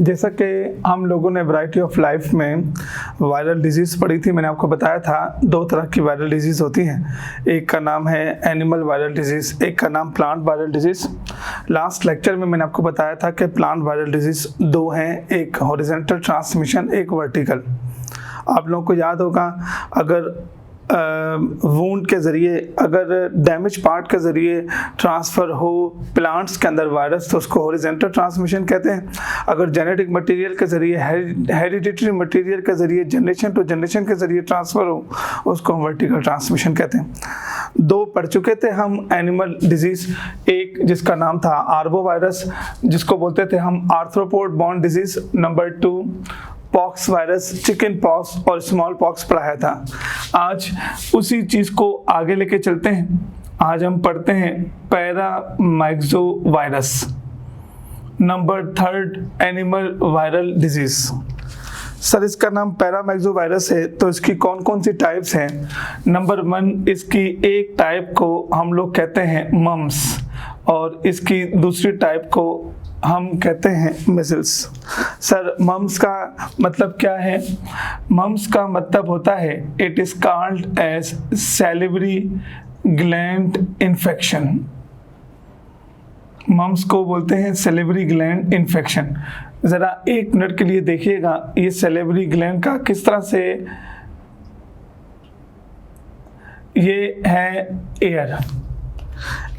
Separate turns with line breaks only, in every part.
जैसा कि हम लोगों ने वैरायटी ऑफ लाइफ में वायरल डिजीज़ पढ़ी थी, मैंने आपको बताया था 2 तरह की वायरल डिजीज़ होती हैं। एक का नाम है एनिमल वायरल डिजीज़, एक का नाम plant viral disease. Last lecture में मैंने आपको बताया था कि प्लांट वायरल डिजीज़ 2 हैं, एक हॉरिजॉन्टल ट्रांसमिशन, एक वर्टिकल। आप लोगों को याद होगा, अगर वूंड के ज़रिए, अगर डैमेज पार्ट के ज़रिए ट्रांसफ़र हो प्लांट्स के अंदर वायरस तो उसको हॉरिजॉन्टल ट्रांसमिशन कहते हैं। अगर जेनेटिक मटेरियल के ज़रिए, हेरिडिटरी मटेरियल के ज़रिए जनरेशन टू जनरेशन के ज़रिए ट्रांसफ़र हो उसको हम वर्टिकल ट्रांसमिशन कहते हैं। 2 पढ़ चुके थे हम एनिमल डिजीज़, एक जिसका नाम था आर्बो वायरस, जिसको बोलते थे हम arthropod born disease. Number 2 pox virus, chicken pox और स्मॉल पॉक्स पढ़ाया था। आज उसी चीज़ को आगे लेके चलते हैं। आज हम पढ़ते हैं paramyxo virus, number 3 animal viral disease. Sir इसका नाम पैरामाइक्सो वायरस है तो इसकी कौन कौन सी टाइप्स हैं? नंबर 1, इसकी एक टाइप को हम लोग कहते हैं मम्स और इसकी दूसरी टाइप को हम कहते हैं मिजल्स। सर मम्स का मतलब क्या है? मम्स का मतलब होता है it is called as salivary gland infection. Mumps को बोलते हैं सैलिवरी ग्लैंड इन्फेक्शन। ज़रा 1 मिनट के लिए देखिएगा ये सैलिवरी ग्लैंड का किस तरह से, ये है एयर,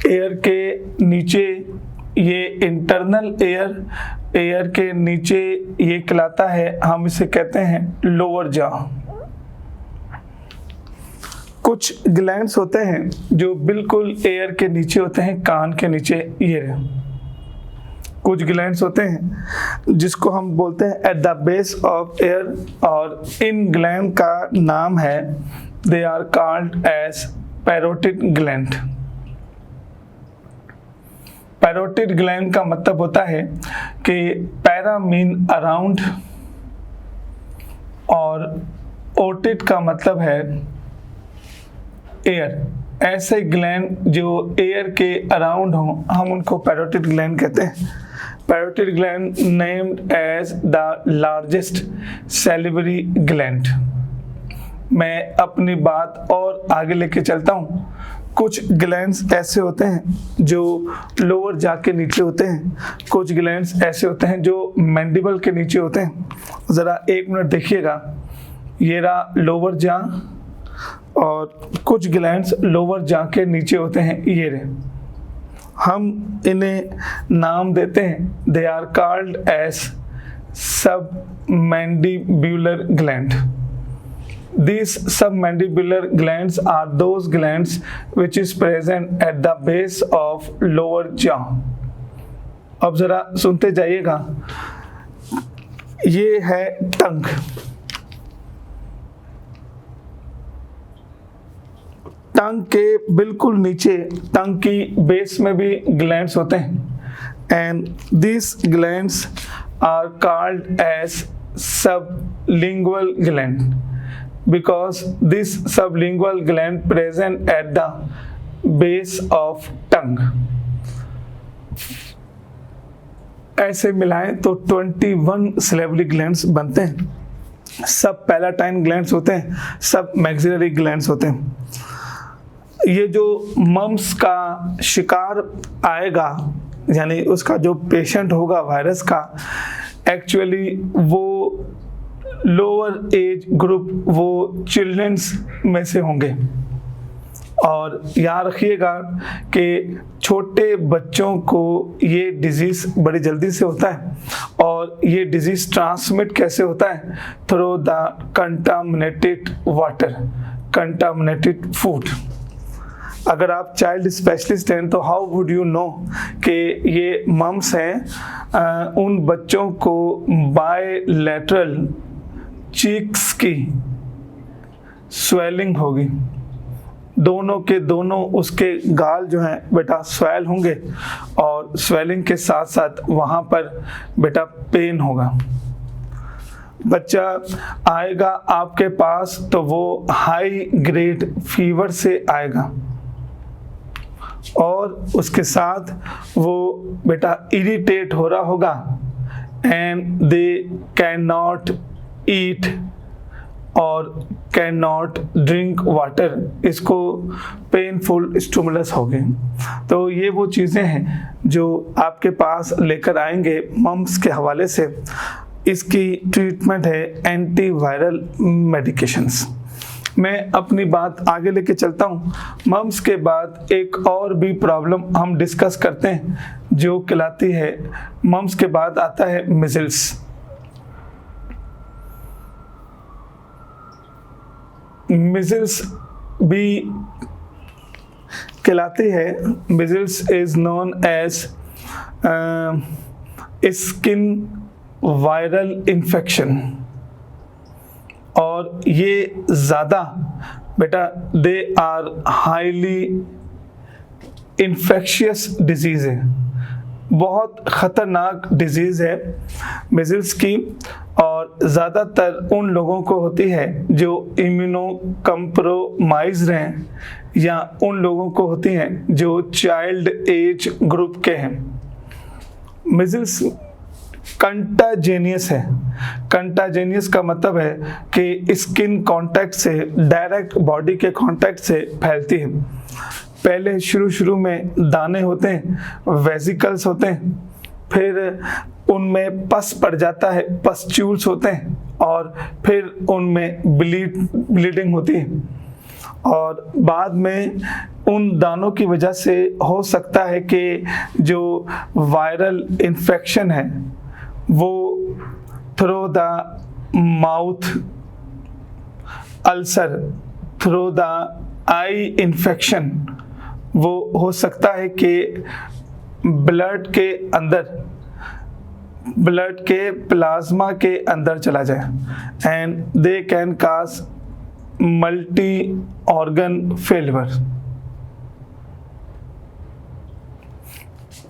एयर के नीचे ये इंटरनल एयर के नीचे ये कहलाता है, हम इसे कहते हैं लोअर जॉ। कुछ ग्लैंड्स होते हैं जो बिल्कुल एयर के नीचे होते हैं, कान के नीचे। ये कुछ ग्लैंड्स होते हैं जिसको हम बोलते हैं at the base of ear, और इन ग्लैंड का नाम है, they are called as parotid gland. Parotid gland का मतलब होता है कि पैरा मीन अराउंड और ओटिड का मतलब है एयर। ऐसे ग्लैंड जो एयर के अराउंड हों हम उनको पैरोटिड ग्लैंड कहते हैं। Parotid gland named as the largest salivary gland. मैं अपनी बात और आगे लेके चलता हूँ। कुछ ग्लैंड्स ऐसे होते हैं जो लोअर जा के नीचे होते हैं, कुछ ग्लैंड्स ऐसे होते हैं जो मैंडिबल के नीचे होते हैं। ज़रा 1 मिनट देखिएगा, ये रहा लोअर जा और कुछ ग्लैंड्स लोअर जा के नीचे होते हैं, ये रहे। हम इन्हें नाम देते हैं, दे आर कॉल्ड एज सब mandibular gland. These submandibular glands are those glands which is present at the base of lower jaw. अब जरा सुनते जाइएगा, ये है टंग। टंग के बिल्कुल नीचे, टंग की बेस में भी ग्लैंड्स होते हैं and these glands are called as sublingual gland because this sublingual gland present at the base of tongue. ऐसे मिलाएं तो 21 सैलिवरी ग्लैंड्स बनते हैं। सब पैलाटाइन ग्लैंड्स होते हैं, सब मैक्सिलरी ग्लैंड्स होते हैं। ये जो मम्स का शिकार आएगा, यानी उसका जो पेशेंट होगा वायरस का, एक्चुअली वो लोअर एज ग्रुप, वो चिल्ड्रंस में से होंगे। और याद रखिएगा कि छोटे बच्चों को ये डिजीज़ बड़ी जल्दी से होता है और ये डिजीज़ ट्रांसमिट कैसे होता है? Through the contaminated water, contaminated food. अगर आप चाइल्ड स्पेशलिस्ट हैं तो हाउ वुड यू नो कि ये मम्स हैं? उन बच्चों को बायलैटरल चीक्स की स्वेलिंग होगी, दोनों के दोनों उसके गाल जो हैं बेटा स्वेल होंगे और स्वेलिंग के साथ साथ वहाँ पर बेटा पेन होगा। बच्चा आएगा आपके पास तो वो हाई ग्रेड फीवर से आएगा और उसके साथ वो बेटा इरिटेट हो रहा होगा, and they cannot eat और कैन नॉट ड्रिंक वाटर, इसको पेनफुल स्टिमुलस हो गए। तो ये वो चीज़ें हैं जो आपके पास लेकर आएंगे मम्स के हवाले से। इसकी ट्रीटमेंट है एंटीवायरल मेडिकेशंस। मैं अपनी बात आगे लेके चलता हूँ। मम्स के बाद एक और भी प्रॉब्लम हम डिस्कस करते हैं जो कहलाती है, मम्स के बाद आता है मिज़ल्स। मिज़ल्स भी कहलाती है, measles is known as skin viral infection, और ये ज़्यादा बेटा they are highly infectious disease है, बहुत ख़तरनाक डिजीज़ है मिज़ल्स की, और ज़्यादातर उन लोगों को होती है जो इम्यूनो कम्प्रोमाइज़ हैं या उन लोगों को होती हैं जो चाइल्ड एज ग्रुप के हैं। मिज़ल्स कंटाजेनियस है। कंटाजेनियस का मतलब है कि स्किन कांटेक्ट से, डायरेक्ट बॉडी के कांटेक्ट से फैलती है। पहले शुरू में दाने होते हैं, वेसिकल्स होते हैं, फिर उनमें पस पड़ जाता है, पस्ट्यूल्स होते हैं, और फिर उनमें ब्लीडिंग होती है, और बाद में उन दानों की वजह से हो सकता है कि जो वायरल इन्फेक्शन है वो through the mouth ulcer, through the eye infection, वो हो सकता है कि ब्लड के अंदर, ब्लड के प्लाज्मा के अंदर चला जाए, and they can cause multi organ failure.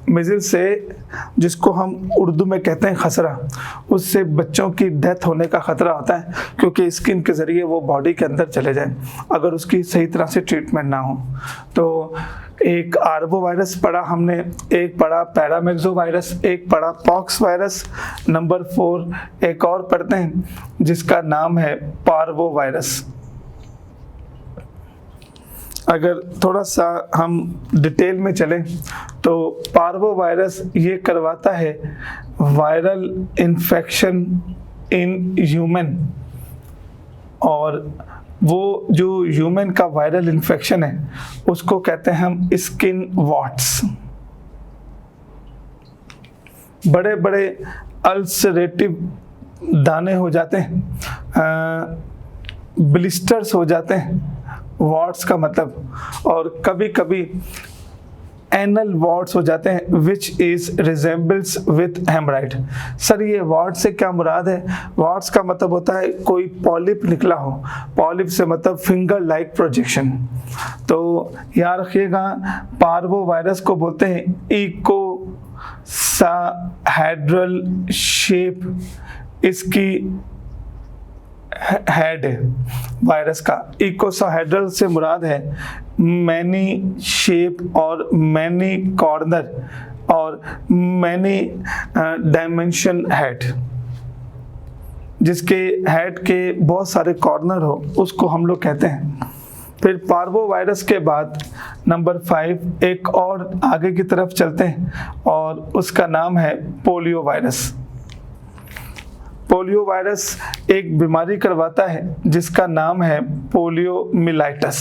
Measles से, जिसको हम उर्दू में कहते हैं खसरा, उससे बच्चों की डेथ होने का ख़तरा होता है, क्योंकि स्किन के ज़रिए वो बॉडी के अंदर चले जाए अगर उसकी सही तरह से ट्रीटमेंट ना हो। तो एक आर्बो वायरस पढ़ा हमने, एक पढ़ा पैरामेक्सो वायरस, एक पढ़ा पॉक्स वायरस, नंबर 4 एक और पढ़ते हैं जिसका नाम है पार्वो वायरस। अगर थोड़ा सा हम डिटेल में चलें तो पार्वो वायरस ये करवाता है वायरल इन्फेक्शन इन ह्यूमन, और वो जो ह्यूमन का वायरल इन्फेक्शन है उसको कहते हैं हम स्किन वॉट्स। बड़े बड़े अल्सरेटिव दाने हो जाते हैं, ब्लिस्टर्स हो जाते हैं, वॉट्स का मतलब, और कभी कभी एनल वॉट्स हो जाते हैं which is resembles with hemorrhoid. Sir ये वॉट्स से क्या मुराद है? वॉट्स का मतलब होता है कोई पॉलिप निकला हो, पॉलिप से मतलब फिंगर लाइक प्रोजेक्शन। तो याद रखिएगा, पार्वो वायरस को बोलते हैं इकोसाहेड्रल शेप, इसकी हेड है वायरस का। इकोसाहेड्रल से मुराद है मैनी शेप और मैनी कॉर्नर और मैनी डायमेंशन हेड, जिसके हेड के बहुत सारे कॉर्नर हो उसको हम लोग कहते हैं। फिर पार्वो वायरस के बाद नंबर 5 एक और आगे की तरफ चलते हैं और उसका नाम है पोलियो वायरस। पोलियो वायरस एक बीमारी करवाता है जिसका नाम है पोलियोमिलाइटिस।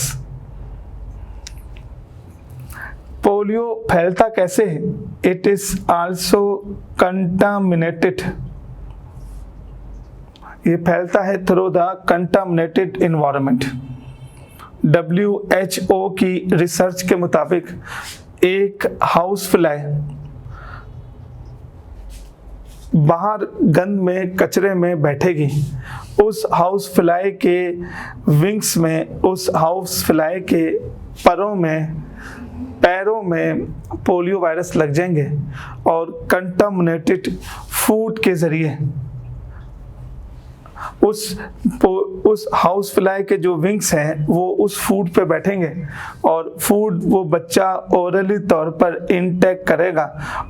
पोलियो फैलता कैसे है? It is also contaminated. ये फैलता है through the contaminated environment. WHO की रिसर्च के मुताबिक एक हाउस फ्लाई बाहर गंद में, कचरे में बैठेगी, उस हाउस फ्लाई के विंग्स में, उस हाउस फ्लाई के परों में, पैरों में पोलियो वायरस लग जाएंगे और कंटामिनेटेड फूड के ज़रिए उस हाउस फ्लाई के जो विंग्स हैं वो उस फूड पे बैठेंगे और फूड वो बच्चा ओरली तौर पर इनटेक करेगा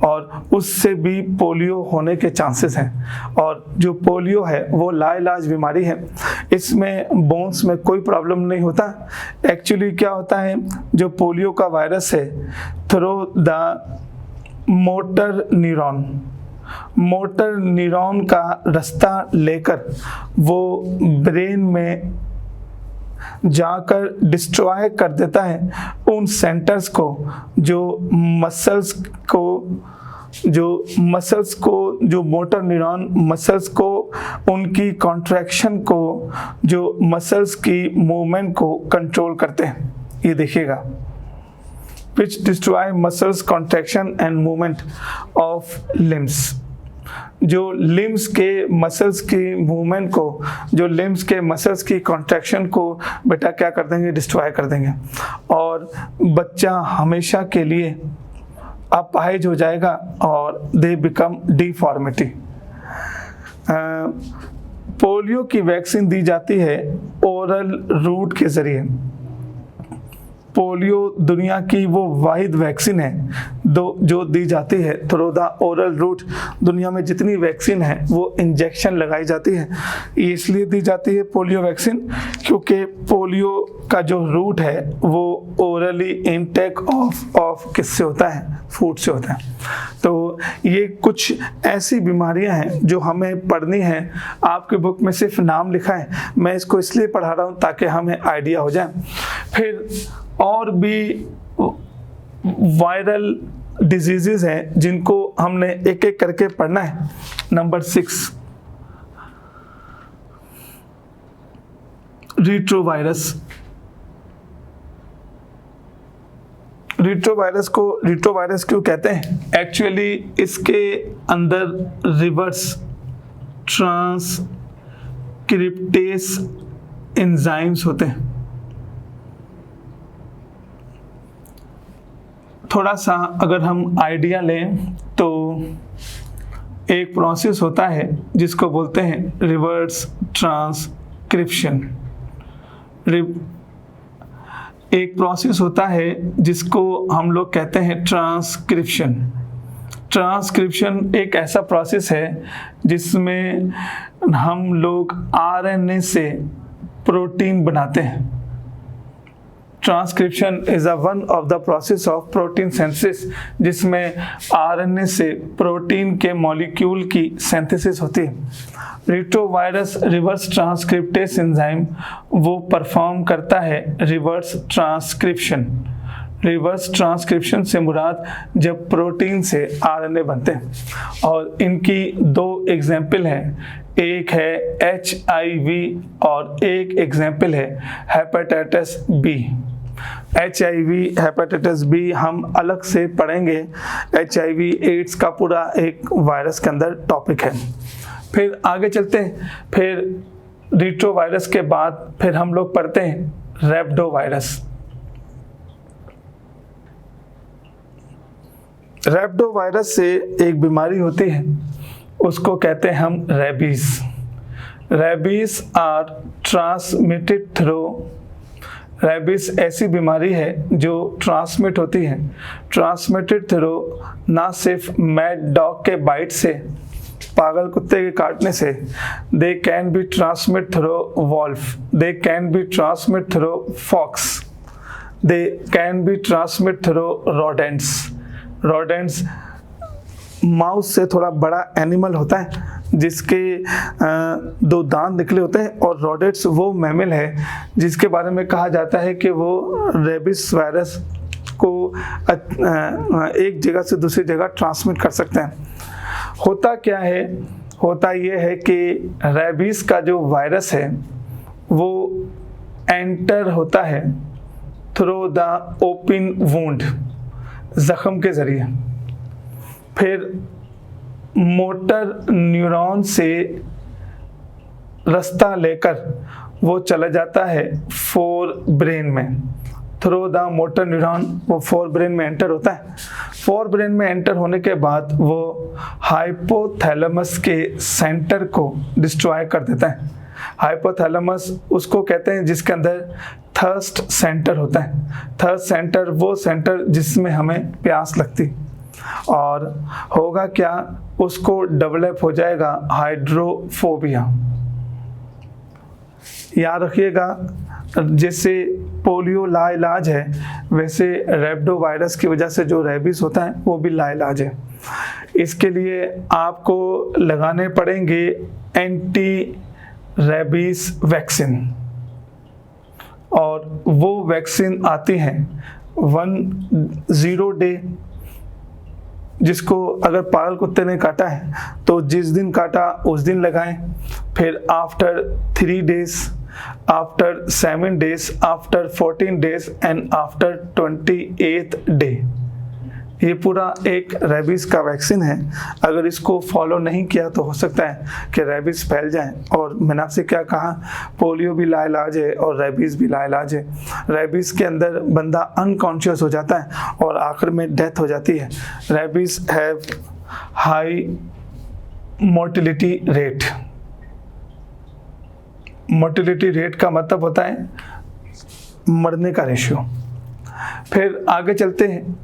और उससे भी पोलियो होने के चांसेस हैं। और जो पोलियो है वो लाइलाज बीमारी है, इसमें बोन्स में कोई प्रॉब्लम नहीं होता। एक्चुअली क्या होता है, जो पोलियो का वायरस है थ्रू द मोटर न्यूरॉन का रास्ता लेकर वो ब्रेन में जाकर डिस्ट्रॉय कर देता है उन सेंटर्स को जो मोटर न्यूरॉन मसल्स को, उनकी कॉन्ट्रैक्शन को, जो मसल्स की मूवमेंट को कंट्रोल करते हैं। ये देखिएगा, which destroy muscles contraction and movement of limbs। जो लिम्स के मसल्स की मूवमेंट को, जो लिम्स के मसल्स की कॉन्ट्रैक्शन को बेटा क्या कर देंगे, डिस्ट्रॉय कर देंगे और बच्चा हमेशा के लिए अपाहिज हो जाएगा और दे बिकम डिफॉर्मिटी। पोलियो की वैक्सीन दी जाती है ओरल रूट के जरिए। पोलियो दुनिया की वो वाहिद वैक्सीन है जो दी जाती है थ्रू द ओरल रूट। दुनिया में जितनी वैक्सीन है वो इंजेक्शन लगाई जाती है। इसलिए दी जाती है पोलियो वैक्सीन क्योंकि पोलियो का जो रूट है वो ओरली इनटेक ऑफ किससे होता है, फूड से होता है। तो ये कुछ ऐसी बीमारियां हैं जो हमें पढ़नी है। आपके बुक में सिर्फ नाम लिखा है, मैं इसको इसलिए पढ़ा रहा हूँ ताकि हमें आइडिया हो जाए। फिर और भी वायरल डिजीजेस हैं जिनको हमने एक एक करके पढ़ना है। Number 6, retrovirus. रिट्रोवायरस क्यों कहते हैं? एक्चुअली इसके अंदर रिवर्स ट्रांसक्रिप्टेस एंजाइम्स होते हैं। थोड़ा सा अगर हम आइडिया लें तो एक प्रोसेस होता है जिसको बोलते हैं रिवर्स ट्रांसक्रिप्शन। एक प्रोसेस होता है जिसको हम लोग कहते हैं ट्रांसक्रिप्शन। ट्रांसक्रिप्शन एक ऐसा प्रोसेस है जिसमें हम लोग आरएनए से प्रोटीन बनाते हैं। Transcription is one of the process of protein synthesis, जिसमें आरएनए से प्रोटीन के मॉलिक्यूल की सिंथेसिस होती है। रिट्रोवायरस रिवर्स ट्रांसक्रिप्टेस एंजाइम वो परफॉर्म करता है रिवर्स ट्रांसक्रिप्शन। रिवर्स ट्रांसक्रिप्शन से मुराद जब प्रोटीन से आरएनए बनते हैं, और इनकी 2 एग्जाम्पल हैं। एक है HIV और एक एग्जाम्पल है hepatitis B. HIV hepatitis B हम अलग से पढ़ेंगे। HIV एड्स का पूरा एक वायरस के अंदर टॉपिक है। फिर आगे चलते हैं। फिर रिट्रोवायरस के बाद फिर हम लोग पढ़ते हैं रैप्डोवायरस। रैप्डोवायरस से एक बीमारी होती है, उसको कहते हैं हम rabies. Rabies are transmitted through. Rabies ऐसी बीमारी है जो ट्रांसमिट होती है, ट्रांसमिटेड थ्रू ना सिर्फ मैड डॉग के बाइट से, पागल कुत्ते के काटने से, they can be transmit through wolf, they can be transmit through fox, they can be transmit through rodents mouse से थोड़ा बड़ा एनिमल होता है जिसके 2 दांत निकले होते हैं, और रोडेंट्स वो मैमल है जिसके बारे में कहा जाता है कि वो रेबिस वायरस को एक जगह से दूसरी जगह ट्रांसमिट कर सकते हैं। होता क्या है, होता ये है कि रेबीज का जो वायरस है वो एंटर होता है थ्रू द ओपन वुंड, जख्म के जरिए। फिर मोटर न्यूरॉन से रास्ता लेकर वो चला जाता है फोर ब्रेन में। थ्रू द मोटर न्यूरॉन वो फोर ब्रेन में एंटर होता है। फोर ब्रेन में एंटर होने के बाद वो हाइपोथैलेमस के सेंटर को डिस्ट्रॉय कर देता है। हाइपोथैलेमस उसको कहते हैं जिसके अंदर थर्स्ट सेंटर होता है। थर्स्ट सेंटर वो सेंटर जिसमें हमें प्यास लगती, और होगा क्या, उसको डेवलप हो जाएगा हाइड्रोफोबिया। याद रखिएगा, जैसे पोलियो लाइलाज है, वैसे रेबडो वायरस की वजह से जो रेबीज होता है वो भी लाइलाज है। इसके लिए आपको लगाने पड़ेंगे एंटी रेबीज वैक्सीन, और वो वैक्सीन आती हैं 10 डे, जिसको अगर पागल कुत्ते ने काटा है तो जिस दिन काटा उस दिन लगाएं, फिर after 3 days, after 7 days, after 14 days and after 28th day. ये पूरा एक रेबीज का वैक्सीन है। अगर इसको फॉलो नहीं किया तो हो सकता है कि रेबीज फैल जाए। और मैंने आपसे क्या कहा, पोलियो भी लाइलाज है और रेबीज भी लाइलाज है। रेबीज के अंदर बंदा अनकॉन्शियस हो जाता है और आखिर में डेथ हो जाती है। Rabies have high mortality rate. Mortality rate का मतलब होता है मरने का रेशियो। फिर आगे चलते हैं,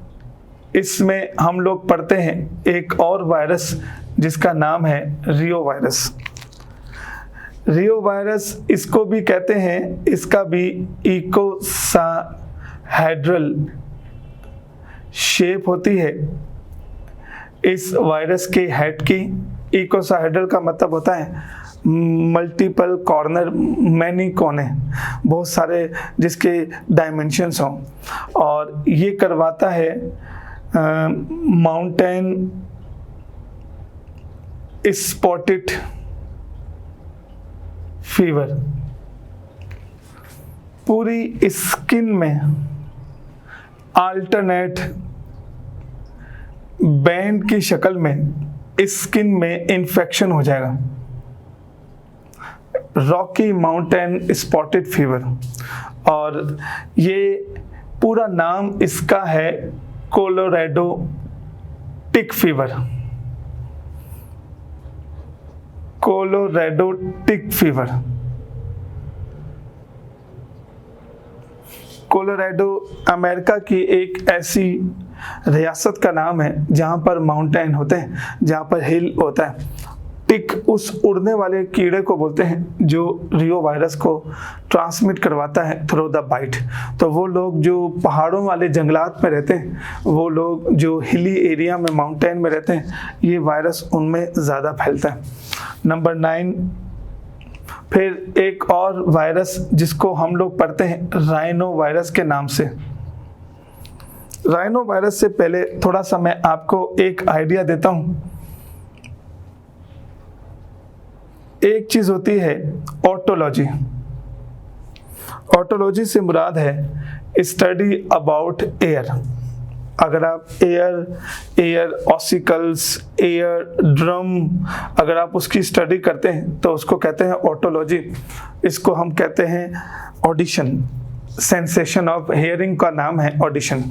इसमें हम लोग पढ़ते हैं एक और वायरस जिसका नाम है रियो वायरस। रियो वायरस इसको भी कहते हैं, इसका भी इकोसाहेड्रल शेप होती है इस वायरस के हेड की। इकोसाहेड्रल का मतलब होता है मल्टीपल कॉर्नर, मैनी कोने, बहुत सारे जिसके डायमेंशंस हों, और ये करवाता है माउंटेन स्पॉटेड फीवर। पूरी स्किन में अल्टरनेट बैंड की शक्ल में स्किन में इन्फेक्शन हो जाएगा। रॉकी माउंटेन स्पॉटेड फीवर, और ये पूरा नाम इसका है कोलोराडो टिक फीवर। कोलोराडो टिक फीवर। कोलोराडो अमेरिका की एक ऐसी रियासत का नाम है जहाँ पर माउंटेन होते हैं, जहाँ पर हिल होता है। टिक उस उड़ने वाले कीड़े को बोलते हैं जो रियो वायरस को ट्रांसमिट करवाता है थ्रू द बाइट। तो वो लोग जो पहाड़ों वाले जंगलात में रहते हैं, वो लोग जो हिली एरिया में माउंटेन में रहते हैं, ये वायरस उनमें ज़्यादा फैलता है। नंबर 9, फिर एक और वायरस जिसको हम लोग पढ़ते हैं राइनो वायरस के नाम से। राइनो वायरस से पहले थोड़ा सा मैं आपको एक आइडिया देता हूँ। एक चीज होती है ऑटोलॉजी। ऑटोलॉजी से मुराद है स्टडी अबाउट एयर। अगर आप एयर ऑसिकल्स, एयर ड्रम, अगर आप उसकी स्टडी करते हैं तो उसको कहते हैं ऑटोलॉजी। इसको हम कहते हैं ऑडिशन। सेंसेशन ऑफ हेयरिंग का नाम है ऑडिशन।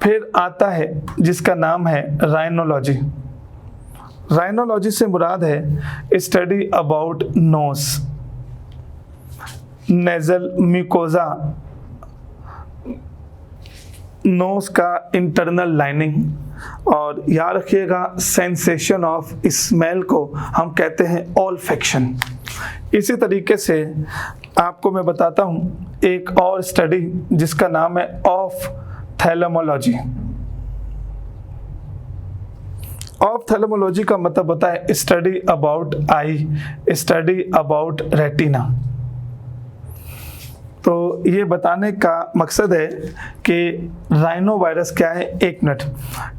फिर आता है जिसका नाम है राइनोलॉजी। राइनोलॉजी से मुराद है study about nose, nasal mucosa, nose का इंटरनल लाइनिंग। और याद रखिएगा सेंसेशन ऑफ स्मेल को हम कहते हैं ऑल्फैक्शन। इसी तरीके से आपको मैं बताता हूँ एक और स्टडी जिसका नाम है ऑफ्थैल्मोलॉजी। ऑफ्थैल्मोलॉजी का मतलब होता है study about I, study about retina. तो ये बताने का मकसद है कि राइनो वायरस क्या है। एक मिनट,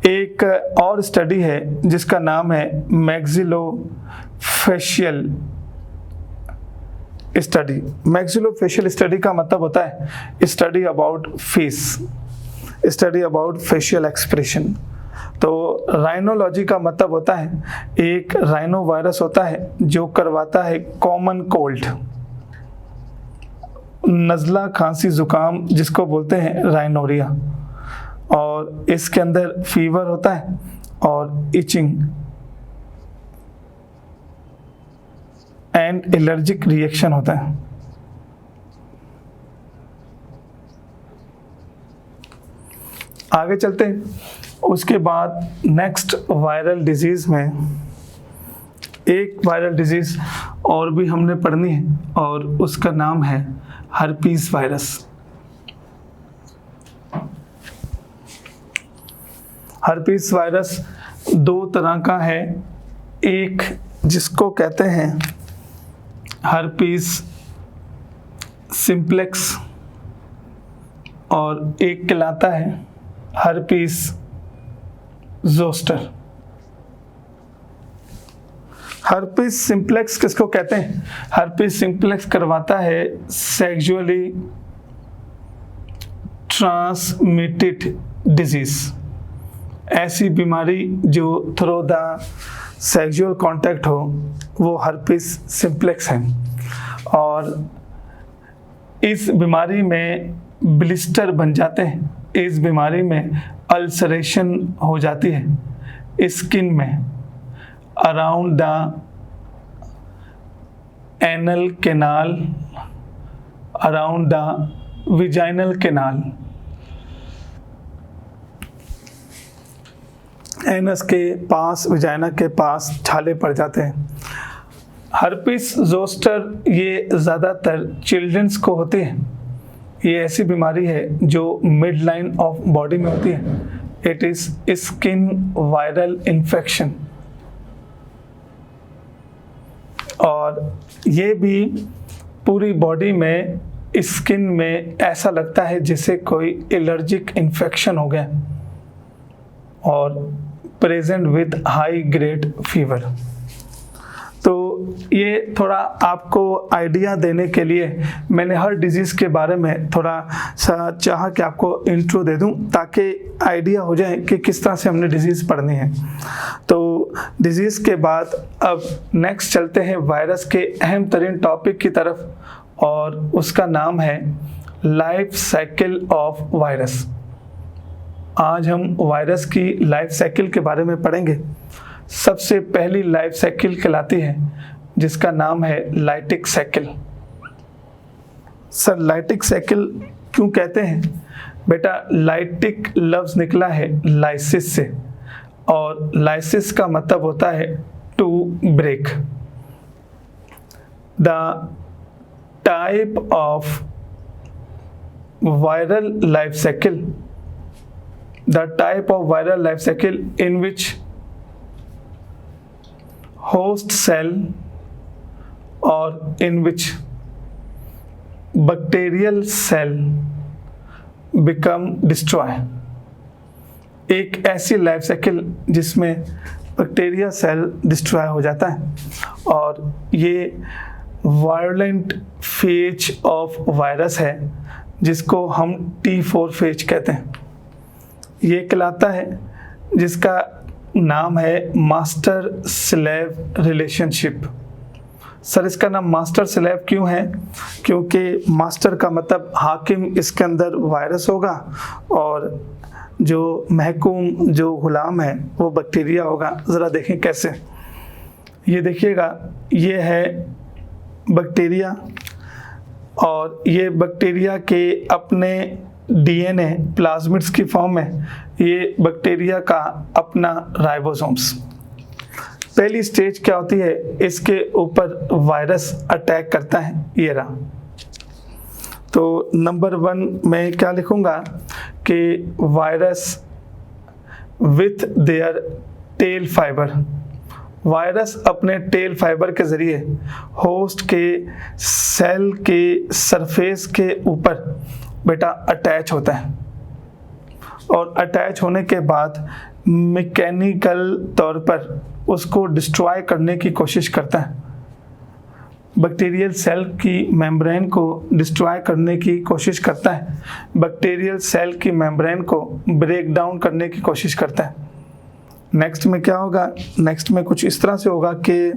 एक और स्टडी है जिसका नाम है मैक्सिलोफेशियल स्टडी। मैक्सिलोफेशियल स्टडी का मतलब होता है study about face, study about facial expression. तो राइनोलॉजी का मतलब होता है एक राइनो वायरस होता है जो करवाता है कॉमन कोल्ड, नज़ला, खांसी, जुकाम, जिसको बोलते हैं राइनोरिया। और इसके अंदर फीवर होता है और इचिंग। एंड एलर्जिक रिएक्शन होता है। आगे चलते हैं। उसके बाद नेक्स्ट वायरल डिजीज में एक वायरल डिजीज और भी हमने पढ़नी है और उसका नाम है हर्पीस वायरस। हर्पीस वायरस दो तरह का है, एक जिसको कहते हैं हर्पीस सिंप्लेक्स और एक कहलाता है हर्पीस जोस्टर। हर्पीस सिंप्लेक्स किसको कहते हैं? हर्पीस सिंप्लेक्स करवाता है सेक्सुअली ट्रांसमिटेड डिजीज, ऐसी बीमारी जो थ्रू द सेक्सुअल कांटेक्ट हो, वो हर्पीस सिंप्लेक्स है। और इस बीमारी में ब्लिस्टर बन जाते हैं, इस बीमारी में अल्सरेशन हो जाती है स्किन में around the anal canal, around the vaginal canal. Anus के पास, विजाइना के पास छाले पड़ जाते हैं। हर्पीस जोस्टर ये ज़्यादातर चिल्ड्रंस को होती है। ये ऐसी बीमारी है जो मिड लाइन ऑफ बॉडी में होती है। It is skin viral infection, और ये भी पूरी बॉडी में, स्किन में ऐसा लगता है जैसे कोई एलर्जिक इन्फेक्शन हो गया, और present with high grade fever. तो ये थोड़ा आपको आइडिया देने के लिए मैंने हर डिजीज़ के बारे में थोड़ा सा चाहा कि आपको इंट्रो दे दूं, ताकि आइडिया हो जाए कि किस तरह से हमने डिजीज़ पढ़नी है। तो डिजीज़ के बाद अब नेक्स्ट चलते हैं वायरस के अहम तरीन टॉपिक की तरफ, और उसका नाम है लाइफ साइकिल ऑफ वायरस। आज हम वायरस की लाइफ साइकिल के बारे में पढ़ेंगे। सबसे पहली लाइफ साइकिल कहलाती है जिसका नाम है lytic cycle. Sir lytic cycle क्यों कहते हैं? बेटा लाइटिक लफ्ज़ निकला है लाइसिस से, और लाइसिस का मतलब होता है to break. The type of viral life cycle, the type of viral life cycle in which host cell or in which bacterial cell become destroy। एक ऐसी लाइफ साइकिल जिसमें बैक्टीरिया सेल डिस्ट्रॉय हो जाता है, और ये वायलेंट फेज ऑफ वायरस है जिसको हम T4 फेज कहते हैं। ये कहलाता है, जिसका नाम है मास्टर स्लेव रिलेशनशिप। सर इसका नाम मास्टर स्लेव क्यों है? क्योंकि मास्टर का मतलब हाकिम, इसके अंदर वायरस होगा, और जो महकूम, जो गुलाम है, वो बैक्टीरिया होगा। ज़रा देखें कैसे, ये देखिएगा, ये है बैक्टीरिया, और ये बैक्टीरिया के अपने डीएनए प्लाज्मिड्स की फॉर्म में, ये बैक्टीरिया का अपना राइबोसोम्स। पहली स्टेज क्या होती है? इसके ऊपर वायरस अटैक करता है, ये रहा। तो नंबर 1 में क्या लिखूंगा कि virus with their tail fiber, virus अपने टेल फाइबर के ज़रिए होस्ट के सेल के सरफेस के ऊपर बेटा अटैच होता है, और अटैच होने के बाद मैकेनिकल तौर पर उसको डिस्ट्रॉय करने की कोशिश करता है। बैक्टीरियल सेल की मेम्ब्रेन को डिस्ट्रॉय करने की कोशिश करता है, बैक्टीरियल सेल की मेम्ब्रेन को ब्रेक डाउन करने की कोशिश करता है। नेक्स्ट में क्या होगा? नेक्स्ट में कुछ इस तरह से होगा कि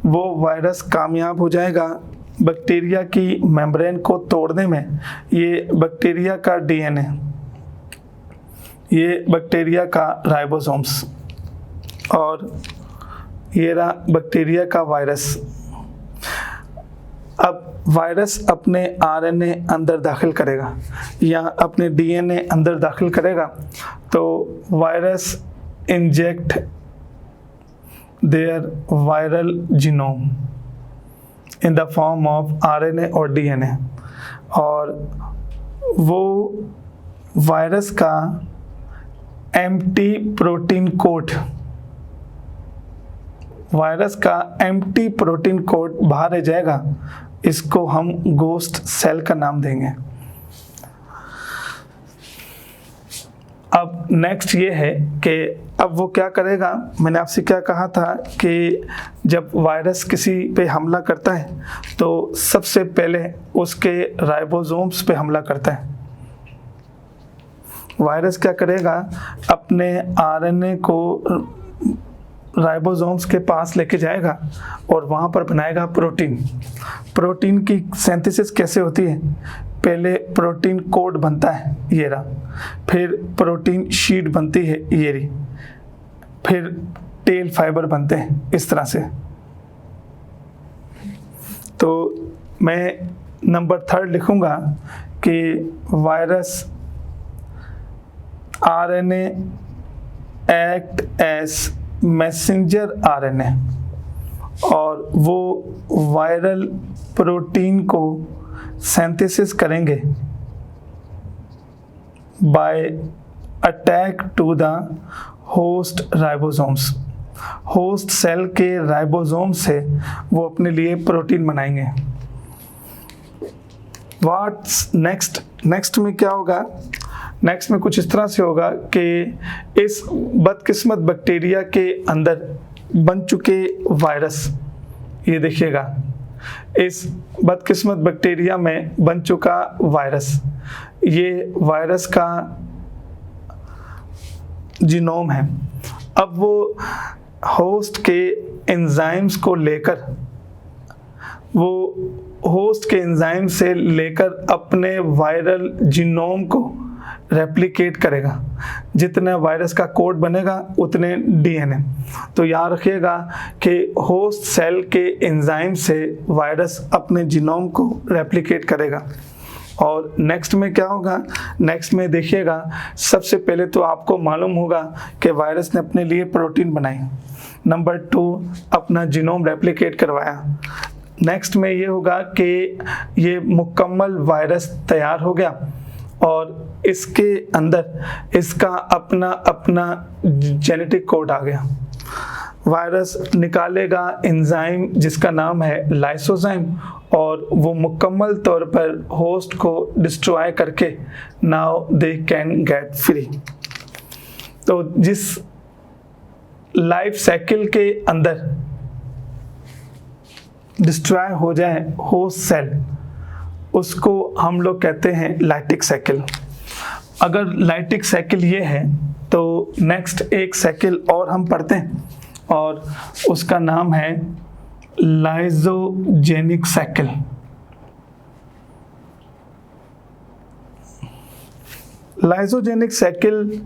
वो वायरस कामयाब हो जाएगा बैक्टीरिया की मेम्ब्रेन को तोड़ने में। ये बैक्टीरिया का डीएनए, ये बैक्टीरिया का राइबोसोम्स, और ये रहा बैक्टीरिया का वायरस। अब वायरस अपने आरएनए अंदर दाखिल करेगा या अपने डीएनए अंदर दाखिल करेगा, तो virus inject their viral genome in the form of RNA और डीएनए, और वो वायरस का एम्प्टी प्रोटीन कोड, वायरस का एम्प्टी प्रोटीन कोड बाहर रह जाएगा। इसको हम गोस्ट सेल का नाम देंगे। अब नेक्स्ट ये है कि अब वो क्या करेगा, मैंने आपसे क्या कहा था कि जब वायरस किसी पे हमला करता है तो सबसे पहले उसके राइबोसोम्स पे हमला करता है। वायरस क्या करेगा, अपने आरएनए को राइबोसोम्स के पास लेके जाएगा और वहाँ पर बनाएगा प्रोटीन। प्रोटीन की सिंथेसिस कैसे होती है, पहले प्रोटीन कोड बनता है ये रहा, फिर प्रोटीन शीट बनती है ये रही, फिर टेल फाइबर बनते हैं इस तरह से। तो मैं नंबर 3 लिखूंगा कि virus RNA act as messenger RNA, और वो वायरल प्रोटीन को सिंथेसिस करेंगे by attack to the host ribosomes. Host cell के राइबोसोम से वो अपने लिए प्रोटीन बनाएंगे। व्हाट्स नेक्स्ट में क्या होगा, नेक्स्ट में कुछ इस तरह से होगा कि इस बदकिस्मत बैक्टीरिया के अंदर बन चुके वायरस, ये देखिएगा इस बदकिस्मत बैक्टीरिया में बन चुका वायरस, ये वायरस का जीनोम है। अब वो होस्ट के एंजाइम्स को लेकर, वो होस्ट के एंजाइम से लेकर अपने वायरल जीनोम को रेप्लिकेट करेगा। जितना वायरस का कोड बनेगा उतने डीएनए। तो याद रखिएगा कि होस्ट सेल के एंजाइम से वायरस अपने जीनोम को रेप्लिकेट करेगा। और नेक्स्ट में क्या होगा, नेक्स्ट में देखिएगा, सबसे पहले तो आपको मालूम होगा कि वायरस ने अपने लिए प्रोटीन बनाई, नंबर 2 अपना जीनोम रेप्लिकेट करवाया। नेक्स्ट में ये होगा कि ये मुकम्मल वायरस तैयार हो गया और इसके अंदर इसका अपना जेनेटिक कोड आ गया। वायरस निकालेगा एंजाइम जिसका नाम है लाइसोजाइम, और वो मुकम्मल तौर पर होस्ट को डिस्ट्रॉय करके now they can get free. तो जिस लाइफ साइकिल के अंदर डिस्ट्रॉय हो जाए होस्ट सेल, उसको हम लोग कहते हैं लाइटिक साइकिल। अगर लाइटिक साइकिल ये है तो नेक्स्ट एक साइकिल और हम पढ़ते हैं और उसका नाम है लाइजोजेनिक साइकिल। लाइजोजेनिक साइकिल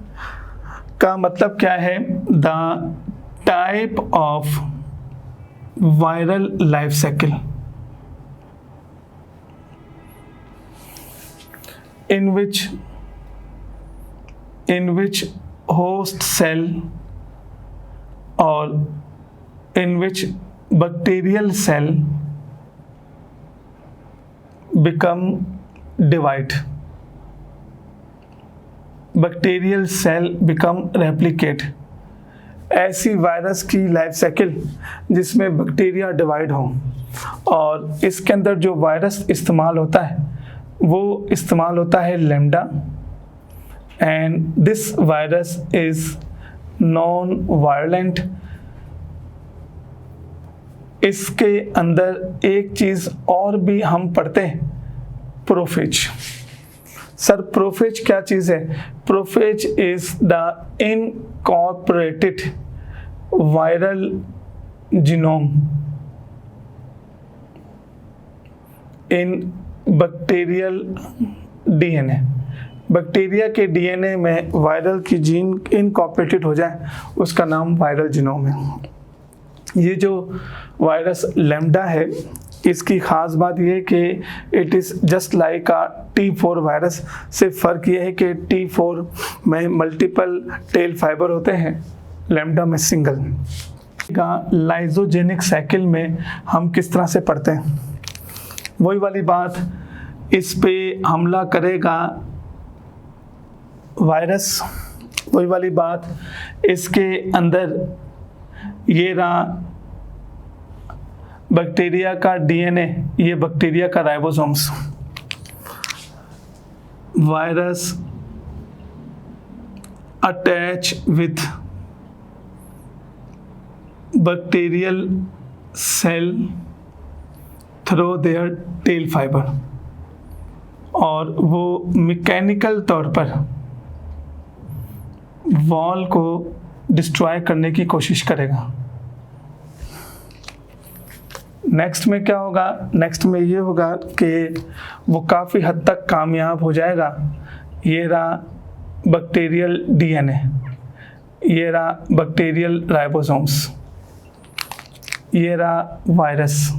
का मतलब क्या है, the type of viral life cycle in which host cell or in which bacterial cell become divide, bacterial cell become replicate। ऐसी वायरस की लाइफ साइकिल जिसमें बैक्टीरिया डिवाइड हो, और इसके अंदर जो वायरस इस्तेमाल होता है वो इस्तेमाल होता है lambda, and this virus is non violent. इसके अंदर एक चीज और भी हम पढ़ते हैं, प्रोफेज। सर प्रोफेज क्या चीज है? Prophase is the incorporated viral genome in bacterial DNA. Bacteria के डीएनए में वायरल की जीन इनकॉर्पोरेटेड हो जाए, उसका नाम वायरल जीनोम है। ये जो वायरस लैम्डा है, इसकी ख़ास बात यह है कि it is just like a T4 virus. सिर्फ फ़र्क ये है कि T4 में मल्टीपल टेल फाइबर होते हैं, लैम्डा में सिंगल। लाइजोजेनिक साइकिल में हम किस तरह से पढ़ते हैं, वही वाली बात, इस पे हमला करेगा वायरस, वही वाली बात, इसके अंदर ये रहा बैक्टीरिया का डीएनए, ये बैक्टीरिया का ribosomes. Virus attach with bacterial cell through their tail fiber, और वो मैकेनिकल तौर पर वॉल को डिस्ट्रॉय करने की कोशिश करेगा। नेक्स्ट में क्या होगा, नेक्स्ट में ये होगा कि वो काफ़ी हद तक कामयाब हो जाएगा। ये रहा बैक्टीरियल डीएनए, ये रहा बैक्टीरियल राइबोसोम्स, ये रहा वायरस।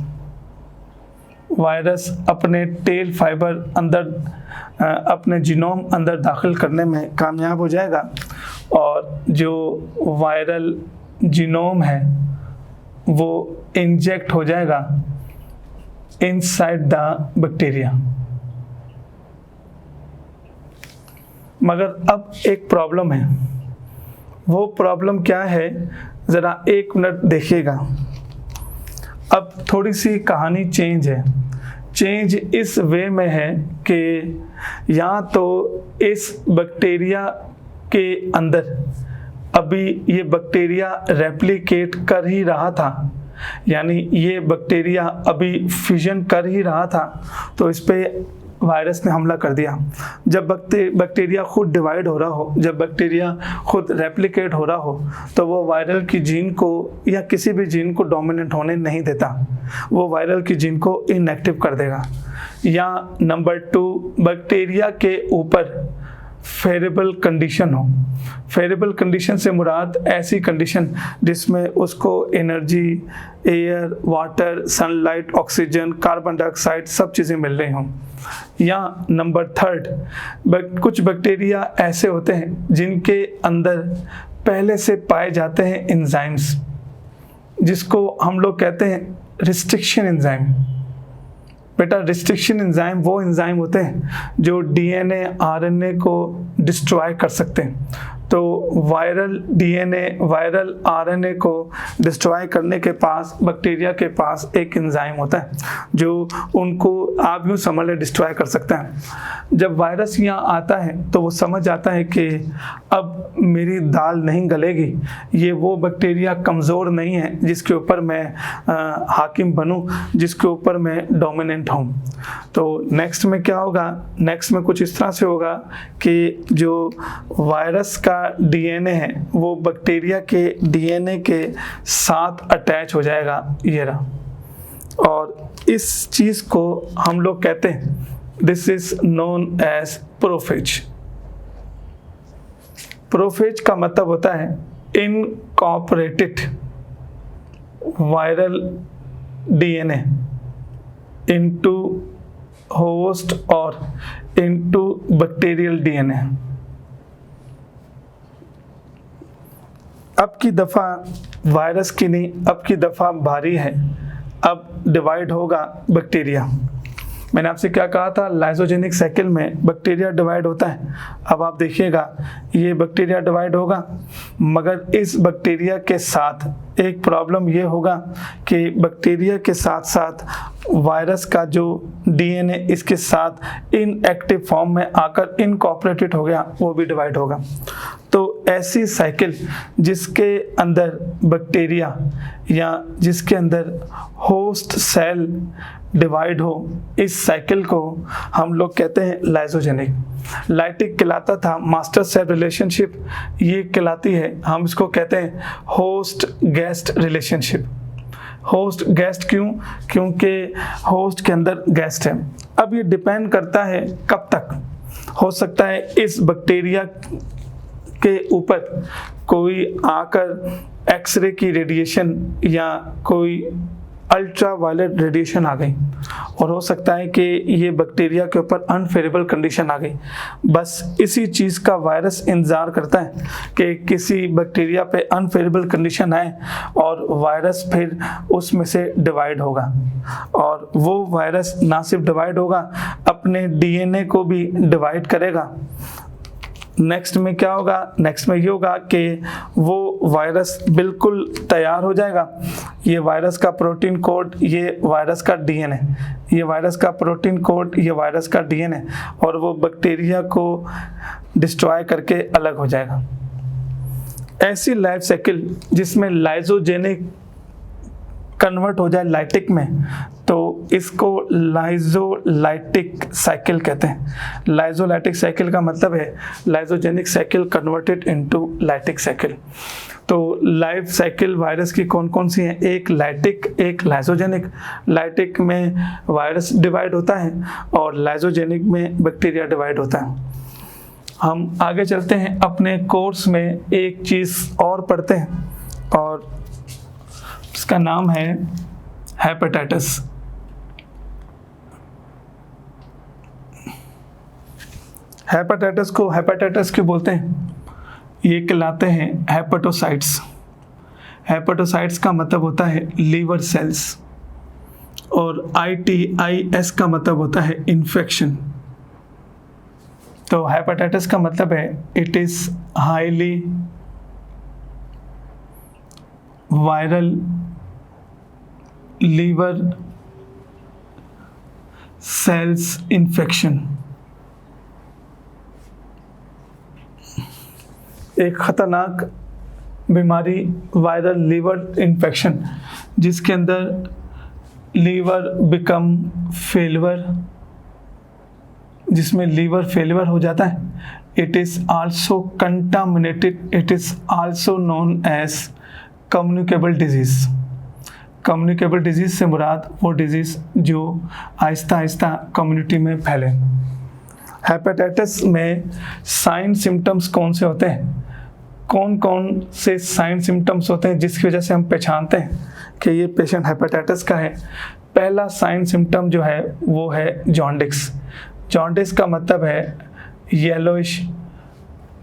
वायरस अपने टेल फाइबर अंदर, अपने जीनोम अंदर दाखिल करने में कामयाब हो जाएगा, और जो वायरल जीनोम है वो इंजेक्ट हो जाएगा इनसाइड द बैक्टीरिया। मगर अब एक प्रॉब्लम है, वो प्रॉब्लम क्या है, ज़रा एक मिनट देखिएगा। अब थोड़ी सी कहानी चेंज है। चेंज इस वे में है कि या तो इस बैक्टीरिया के अंदर अभी ये बैक्टीरिया रेप्लिकेट कर ही रहा था, यानी ये बैक्टीरिया अभी फिजन कर ही रहा था, तो इस पे वायरस ने हमला कर दिया। जब बैक्टीरिया खुद डिवाइड हो रहा हो, जब बैक्टीरिया खुद रेप्लिकेट हो रहा हो, तो वो वायरल की जीन को या किसी भी जीन को डोमिनेंट होने नहीं देता, वो वायरल की जीन को इनएक्टिव कर देगा। या नंबर 2, बैक्टीरिया के ऊपर फेरेबल कंडीशन हो। फेरेबल कंडीशन से मुराद ऐसी कंडीशन जिसमें उसको energy, air, water, sunlight, oxygen, carbon dioxide सब चीज़ें मिल रही हों। या नंबर 3, कुछ बैक्टीरिया ऐसे होते हैं जिनके अंदर पहले से पाए जाते हैं एंजाइम्स, जिसको हम लोग कहते हैं रिस्ट्रिक्शन एंजाइम। बेटा, रिस्ट्रिक्शन एंजाइम वो एंजाइम होते हैं जो डीएनए, आरएनए को डिस्ट्रॉय कर सकते हैं। तो वायरल डीएनए, वायरल आरएनए को डिस्ट्रॉय करने के पास बैक्टीरिया के पास एक एंजाइम होता है जो उनको, आप यूँ समझ लें, डिस्ट्रॉय कर सकता है। जब वायरस यहाँ आता है तो वो समझ आता है कि अब मेरी दाल नहीं गलेगी, ये वो बैक्टीरिया कमज़ोर नहीं है जिसके ऊपर मैं हाकिम बनूं, जिसके ऊपर मैं डोमिनेंट हूँ। तो नेक्स्ट में क्या होगा, नेक्स्ट में कुछ इस तरह से होगा कि जो वायरस का डीएनए है वो बैक्टीरिया के डीएनए के साथ अटैच हो जाएगा, ये रहा, और इस चीज़ को हम लोग कहते हैं, this is known as prophage. Prophage का मतलब होता है incorporated viral DNA into host और इनटू बैक्टीरियल डीएनए। अब की दफ़ा वायरस की नहीं, अब की दफ़ा भारी है, अब डिवाइड होगा बैक्टीरिया। मैंने आपसे क्या कहा था, लाइजोजेनिक साइकिल में बैक्टीरिया डिवाइड होता है। अब आप देखिएगा ये बैक्टीरिया डिवाइड होगा, मगर इस बैक्टीरिया के साथ एक प्रॉब्लम ये होगा कि बैक्टीरिया के साथ साथ वायरस का जो डीएनए इसके साथ इनएक्टिव फॉर्म में आकर इनकॉर्पोरेटेड हो गया, वो भी डिवाइड होगा। तो ऐसी साइकिल जिसके अंदर बैक्टीरिया या जिसके अंदर होस्ट सेल डिवाइड हो, इस साइकिल को हम लोग कहते हैं लाइजोजेनिक। लाइटिक कहलाता था मास्टर सेल रिलेशनशिप, ये कहलाती है, हम इसको कहते हैं host guest relationship. Host guest क्यों? क्योंकि होस्ट के अंदर गेस्ट है। अब ये डिपेंड करता है कब तक हो सकता है इस बैक्टीरिया के ऊपर कोई आकर एक्सरे की रेडिएशन या कोई अल्ट्रा वायलेट रेडिएशन आ गई और हो सकता है कि ये बैक्टीरिया के ऊपर अनफेवरेबल कंडीशन आ गई। बस इसी चीज़ का वायरस इंतज़ार करता है कि किसी बैक्टीरिया पे अनफेवरेबल कंडीशन आए और वायरस फिर उसमें से डिवाइड होगा, और वो वायरस ना सिर्फ डिवाइड होगा, अपने डीएनए को भी डिवाइड करेगा। नेक्स्ट में क्या होगा? नेक्स्ट में ये होगा कि वो वायरस बिल्कुल तैयार हो जाएगा। ये वायरस का प्रोटीन कोड, ये वायरस का डीएनए, ये वायरस का प्रोटीन कोड, ये वायरस का डीएनए, और वो बैक्टीरिया को डिस्ट्रॉय करके अलग हो जाएगा। ऐसी लाइफ साइकिल जिसमें लाइजोजेनिक कन्वर्ट हो जाए लाइटिक में, तो इसको लाइजोलाइटिक साइकिल कहते हैं। लाइजोलाइटिक साइकिल का मतलब है lysogenic cycle converted into lytic cycle. तो लाइफ साइकिल वायरस की कौन कौन सी हैं? एक लाइटिक, एक लाइजोजेनिक। लाइटिक में वायरस डिवाइड होता है और लाइजोजेनिक में बैक्टीरिया डिवाइड होता है। हम आगे चलते हैं, अपने कोर्स में एक चीज़ और पढ़ते हैं और इसका नाम है हेपेटाइटिस। हेपेटाइटिस को हेपेटाइटिस क्यों बोलते हैं? ये कहलाते हैं हेपेटोसाइट्स। हेपेटोसाइट्स का मतलब होता है लीवर सेल्स, और ITIS का मतलब होता है इन्फेक्शन। तो हेपेटाइटिस का मतलब है it is highly viral liver cells infection. एक खतरनाक बीमारी वायरल लीवर इन्फेक्शन जिसके अंदर लीवर बिकम फेलिवर, जिसमें लीवर फेलिवर हो जाता है। It is also contaminated, it is also known as communicable disease. Communicable disease से मुराद वो डिजीज़ जो आहिस्ता आहिस्ता कम्युनिटी में फैले। हेपेटाइटिस में साइन सिम्टम्स कौन से होते हैं? कौन कौन से साइन सिम्टम्स होते हैं जिसकी वजह से हम पहचानते हैं कि ये पेशेंट हेपेटाइटिस का है? पहला साइन सिम्टम जो है वो है जॉन्डिस। जॉन्डिस का मतलब है येलोइश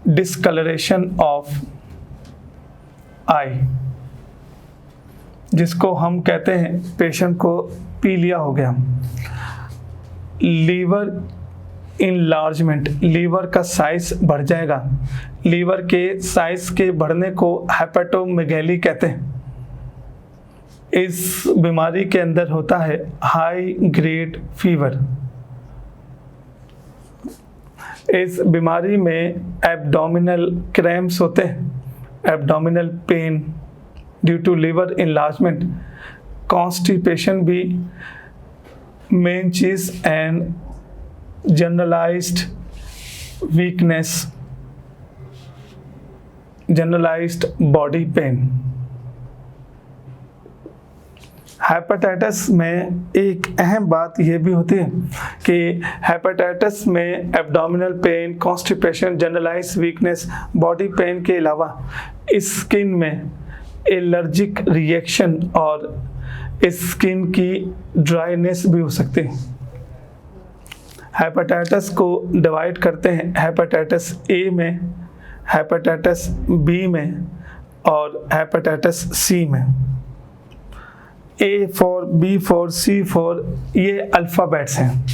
डिसकलरेशन ऑफ आई, जिसको हम कहते हैं पेशेंट को पीलिया हो गया। लीवर इनलार्जमेंट, लीवर का साइज बढ़ जाएगा। लीवर के साइज के बढ़ने को हेपेटोमेगैली कहते हैं। इस बीमारी के अंदर होता है हाई ग्रेड फीवर। इस बीमारी में एब्डोमिनल क्रैम्प्स होते हैं, abdominal pain due to liver enlargement, constipation भी मेन चीज, and generalized weakness, generalized body pain. Hepatitis में एक अहम बात यह भी होती है कि हेपेटाइटिस में abdominal pain, constipation, generalized weakness, body pain के अलावा स्किन में एलर्जिक रिएक्शन और स्किन की ड्राइनेस भी हो सकती है। हेपेटाइटिस को डिवाइड करते हैं हेपेटाइटिस ए में, हेपेटाइटिस बी में और हेपेटाइटिस सी में। A4, B4, C4 ये अल्फ़ाबेट्स हैं।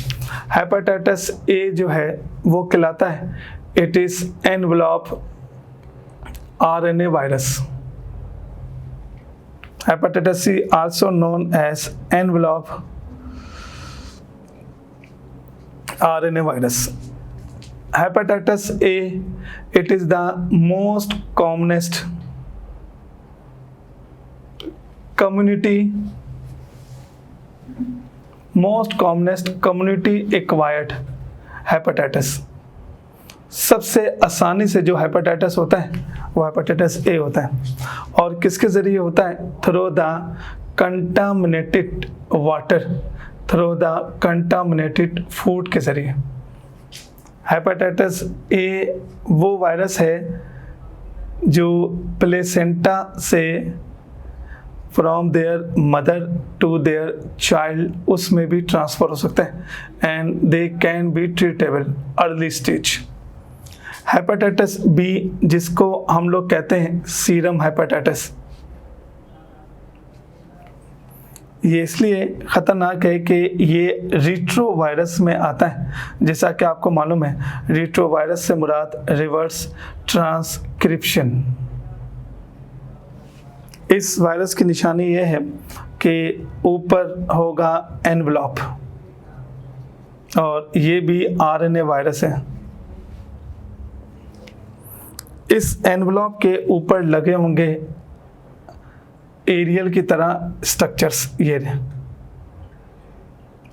हेपेटाइटिस ए जो है वो कहलाता है it is envelope RNA virus. Hepatitis C also known as envelope RNA virus. Hepatitis A, it is the most commonest community acquired hepatitis। सबसे आसानी से जो हेपेटाइटिस होता है वो हेपेटाइटिस ए होता है, और किसके ज़रिए होता है? Through the contaminated water, through the contaminated food के ज़रिए। हेपेटाइटिस ए वो वायरस है जो प्लेसेंटा से from their mother to their child, उसमें भी ट्रांसफ़र हो सकता है, and they can be treatable early stage. Hepatitis B, जिसको हम लोग कहते हैं सीरम हेपेटाइटिस, ये इसलिए ख़तरनाक है कि ये रिट्रोवायरस में आता है। जैसा कि आपको मालूम है, रिट्रोवायरस से मुराद रिवर्स ट्रांसक्रिप्शन। इस वायरस की निशानी ये है कि ऊपर होगा एनवलप, और ये भी आरएनए वायरस है। इस एनवलप के ऊपर लगे होंगे एरियल की तरह स्ट्रक्चर्स ये,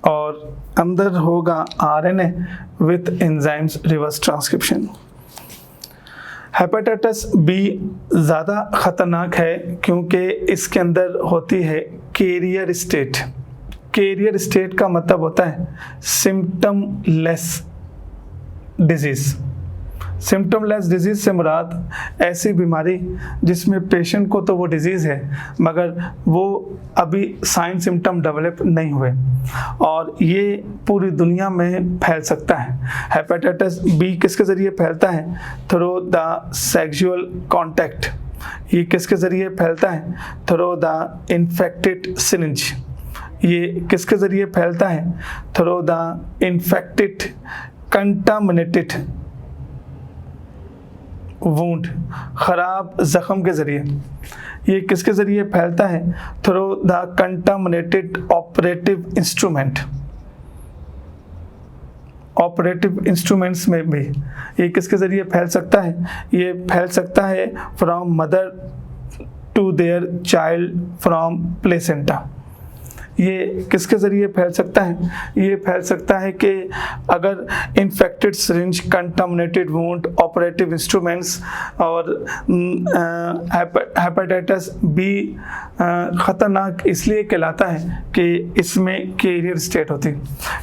और अंदर होगा RNA with enzymes reverse transcription. Hepatitis B ज़्यादा ख़तरनाक है क्योंकि इसके अंदर होती है कैरियर स्टेट। कैरियर स्टेट का मतलब होता है symptom less disease. Symptom less disease से मुराद ऐसी बीमारी जिसमें पेशेंट को तो वो डिजीज़ है मगर वो अभी साइन सिम्टम डेवलप नहीं हुए, और ये पूरी दुनिया में फैल सकता है। हेपेटाइटिस बी किसके ज़रिए फैलता है? Through the sexual contact. ये किसके ज़रिए फैलता है? Through the infected syringe. ये किसके ज़रिए फैलता है? Through the infected contaminated wound, ख़राब ज़ख़म के ज़रिए। ये किसके ज़रिए फैलता है? Through the contaminated operative instrument. Operative instruments में भी ये किसके ज़रिए फैल सकता है? ये फैल सकता है from mother to their child from placenta. ये किसके ज़रिए फैल सकता है? ये फैल सकता है कि अगर infected syringe, contaminated wound, operative instruments और हेपेटाइटिस बी ख़तरनाक इसलिए कहलाता है कि इसमें कैरियर स्टेट होती है।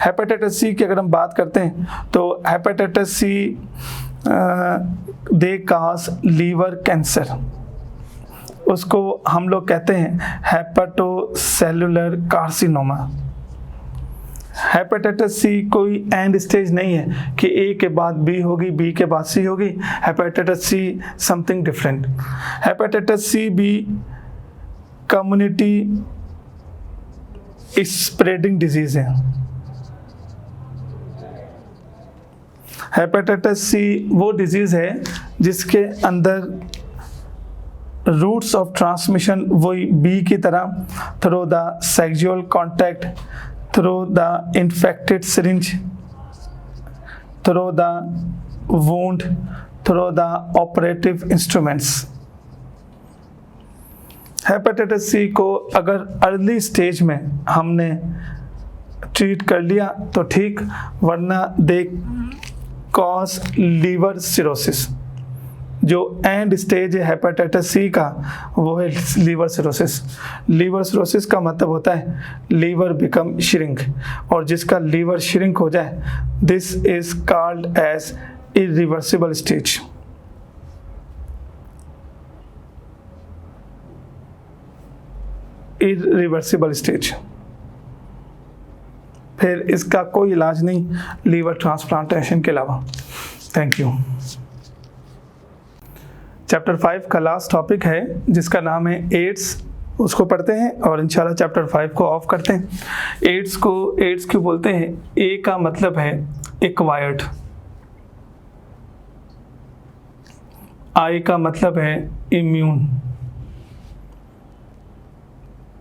हेपेटाइटिस सी की अगर हम बात करते हैं तो हेपेटाइटिस सी दे काज लीवर कैंसर, उसको हम लोग कहते हैं हेपेटोसेलुलर कार्सिनोमा। हेपेटाइटिस सी कोई एंड स्टेज नहीं है कि ए के बाद बी होगी, बी के बाद सी होगी। Hepatitis C something different. Hepatitis C भी कम्युनिटी स्प्रेडिंग डिजीज है। हेपेटाइटिस सी वो डिजीज है जिसके अंदर रूट्स ऑफ ट्रांसमिशन वही बी की तरह through the sexual contact, through the infected syringe, through the wound, through the operative instruments. Hepatitis C को अगर अर्ली स्टेज में हमने ट्रीट कर लिया तो ठीक, वरना दे कॉज लीवर सिरोसिस। जो एंड स्टेज है हेपेटाइटिस सी का वो है लीवर सिरोसिस। लीवर सिरोसिस का मतलब होता है लीवर बिकम श्रिंक, और जिसका लीवर श्रिंक हो जाए this is called as irreversible stage. Irreversible stage. फिर इसका कोई इलाज नहीं लीवर ट्रांसप्लांटेशन के अलावा। Thank you. चैप्टर 5 का लास्ट टॉपिक है जिसका नाम है एड्स, उसको पढ़ते हैं और इंशाल्लाह चैप्टर 5 को ऑफ करते हैं। एड्स क्यों बोलते हैं? ए का मतलब है एक्वायर्ड, आई का मतलब है इम्यून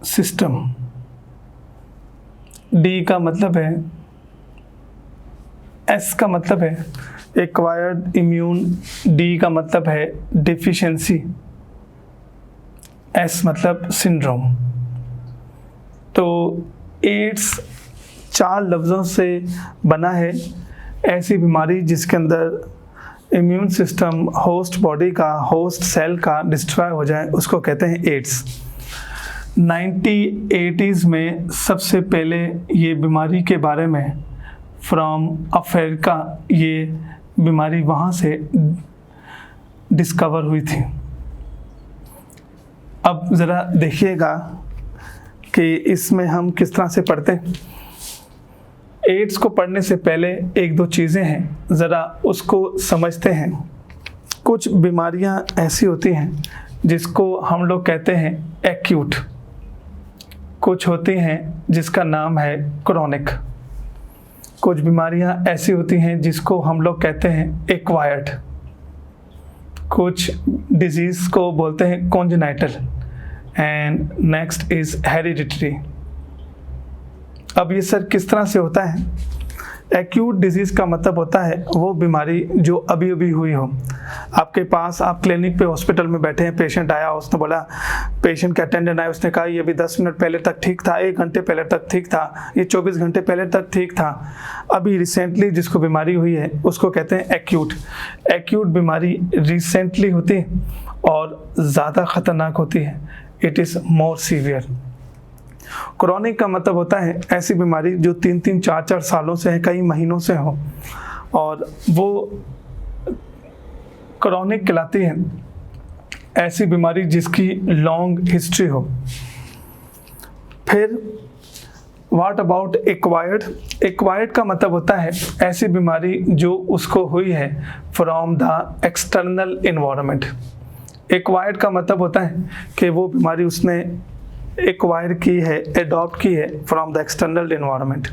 सिस्टम, डी का मतलब है, एस का मतलब है एक्वायर्ड इम्यून, डी का मतलब है डिफिशिएंसी, एस मतलब सिंड्रोम। तो एड्स 4 लफ्ज़ों से बना है। ऐसी बीमारी जिसके अंदर इम्यून सिस्टम होस्ट बॉडी का, होस्ट सेल का डिस्ट्रॉय हो जाए उसको कहते हैं एड्स। 1980s में सबसे पहले ये बीमारी के बारे में फ्रॉम अफ्रीका ये बीमारी वहाँ से डिस्कवर हुई थी। अब ज़रा देखिएगा कि इसमें हम किस तरह से पढ़ते हैं। एड्स को पढ़ने से पहले एक दो चीज़ें हैं, ज़रा उसको समझते हैं। कुछ बीमारियां ऐसी होती हैं जिसको हम लोग कहते हैं एक्यूट, कुछ होती हैं जिसका नाम है क्रोनिक, कुछ बीमारियां ऐसी होती हैं जिसको हम लोग कहते हैं एक्वायर्ड, कुछ डिजीज़ को बोलते हैं congenital, and next is hereditary. अब ये सर किस तरह से होता है? एक्यूट डिजीज़ का मतलब होता है वो बीमारी जो अभी अभी हुई हो। आपके पास, आप क्लिनिक पे हॉस्पिटल में बैठे हैं, पेशेंट आया, उसने बोला, पेशेंट के अटेंडेंट आया, उसने कहा ये अभी 10 मिनट पहले तक ठीक था, 1 घंटे पहले तक ठीक था, ये 24 घंटे पहले तक ठीक था, अभी रिसेंटली जिसको बीमारी हुई है उसको कहते हैं एक्यूट। एक्यूट बीमारी रिसेंटली होती है और ज़्यादा ख़तरनाक होती है, it is more severe. Chronic का मतलब होता है ऐसी बीमारी जो 3-3, 4-4 सालों से है, कई महीनों से हो, और वो क्रोनिक कहलाती है ऐसी बीमारी जिसकी लॉन्ग हिस्ट्री हो। फिर व्हाट अबाउट एक्वायर्ड? एक्वायर्ड का मतलब होता है ऐसी बीमारी जो उसको हुई है from the external environment. Acquired का मतलब होता है कि वो बीमारी उसने एक्वायर की है, एडॉप्ट की है from the external environment.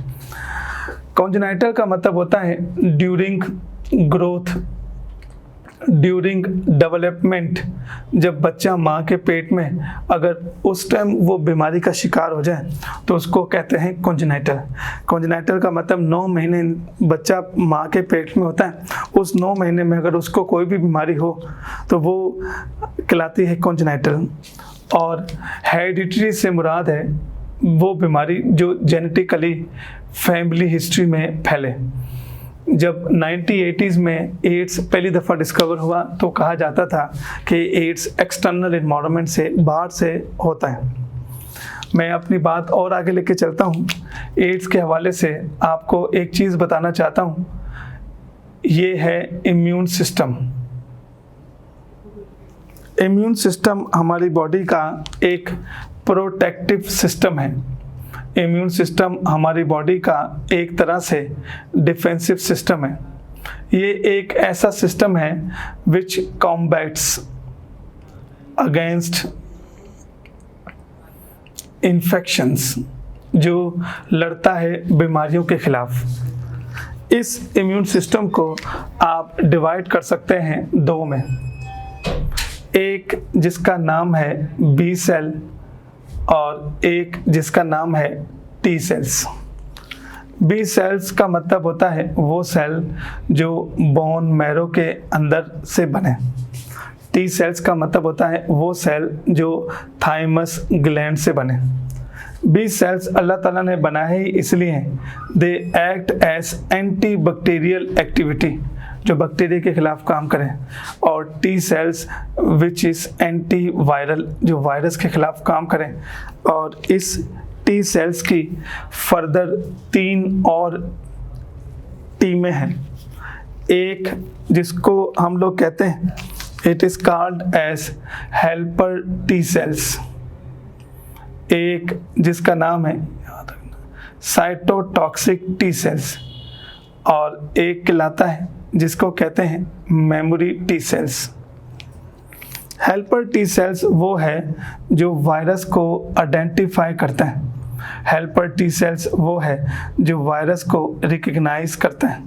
Congenital का मतलब होता है ड्यूरिंग ग्रोथ, ड्यूरिंग डेवलपमेंट, जब बच्चा माँ के पेट में, अगर उस टाइम वो बीमारी का शिकार हो जाए तो उसको कहते हैं कॉन्जेनाइटल। कॉन्जेनाइटल का मतलब 9 महीने बच्चा माँ के पेट में होता है, उस 9 महीने में अगर उसको कोई भी बीमारी हो तो वो कहलाती है कॉन्जेनाइटल। और हेरिडिटरी से मुराद है वो बीमारी जो जेनेटिकली फैमिली हिस्ट्री में फैले। जब 1980s में एड्स पहली दफ़ा डिस्कवर हुआ तो कहा जाता था कि एड्स एक्सटर्नल एनवायरनमेंट से, बाहर से होता है। मैं अपनी बात और आगे लेके चलता हूँ। एड्स के हवाले से आपको एक चीज़ बताना चाहता हूँ, ये है इम्यून सिस्टम। इम्यून सिस्टम हमारी बॉडी का एक प्रोटेक्टिव सिस्टम है। इम्यून सिस्टम हमारी बॉडी का एक तरह से डिफेंसिव सिस्टम है। ये एक ऐसा सिस्टम है विच कॉम्बैट्स अगेंस्ट इन्फेक्शंस, जो लड़ता है बीमारियों के खिलाफ। इस इम्यून सिस्टम को आप डिवाइड कर सकते हैं 2 में, एक जिसका नाम है बी सेल और एक जिसका नाम है टी सेल्स। बी सेल्स का मतलब होता है वो सेल जो बोन मैरो के अंदर से बने। टी सेल्स का मतलब होता है वो सेल जो थाइमस ग्लैंड से बने। बी सेल्स अल्लाह ताला ने बनाए ही इसलिए they act as anti bacterial activity, जो बैक्टीरिया के खिलाफ काम करें, और T cells which is anti viral, जो वायरस के खिलाफ काम करें। और इस टी सेल्स की फर्दर 3 और टीमें हैं। एक जिसको हम लोग कहते हैं, it is called as helper T cells, एक जिसका नाम है साइटोटॉक्सिक टी सेल्स, और एक कहलाता है जिसको कहते हैं memory T cells. Helper T sales वो है जो वायरस को आइडेंटिफाई करता है। हेल्पर टी सेल्स वो है जो वायरस को रिकग्नाइज करता है।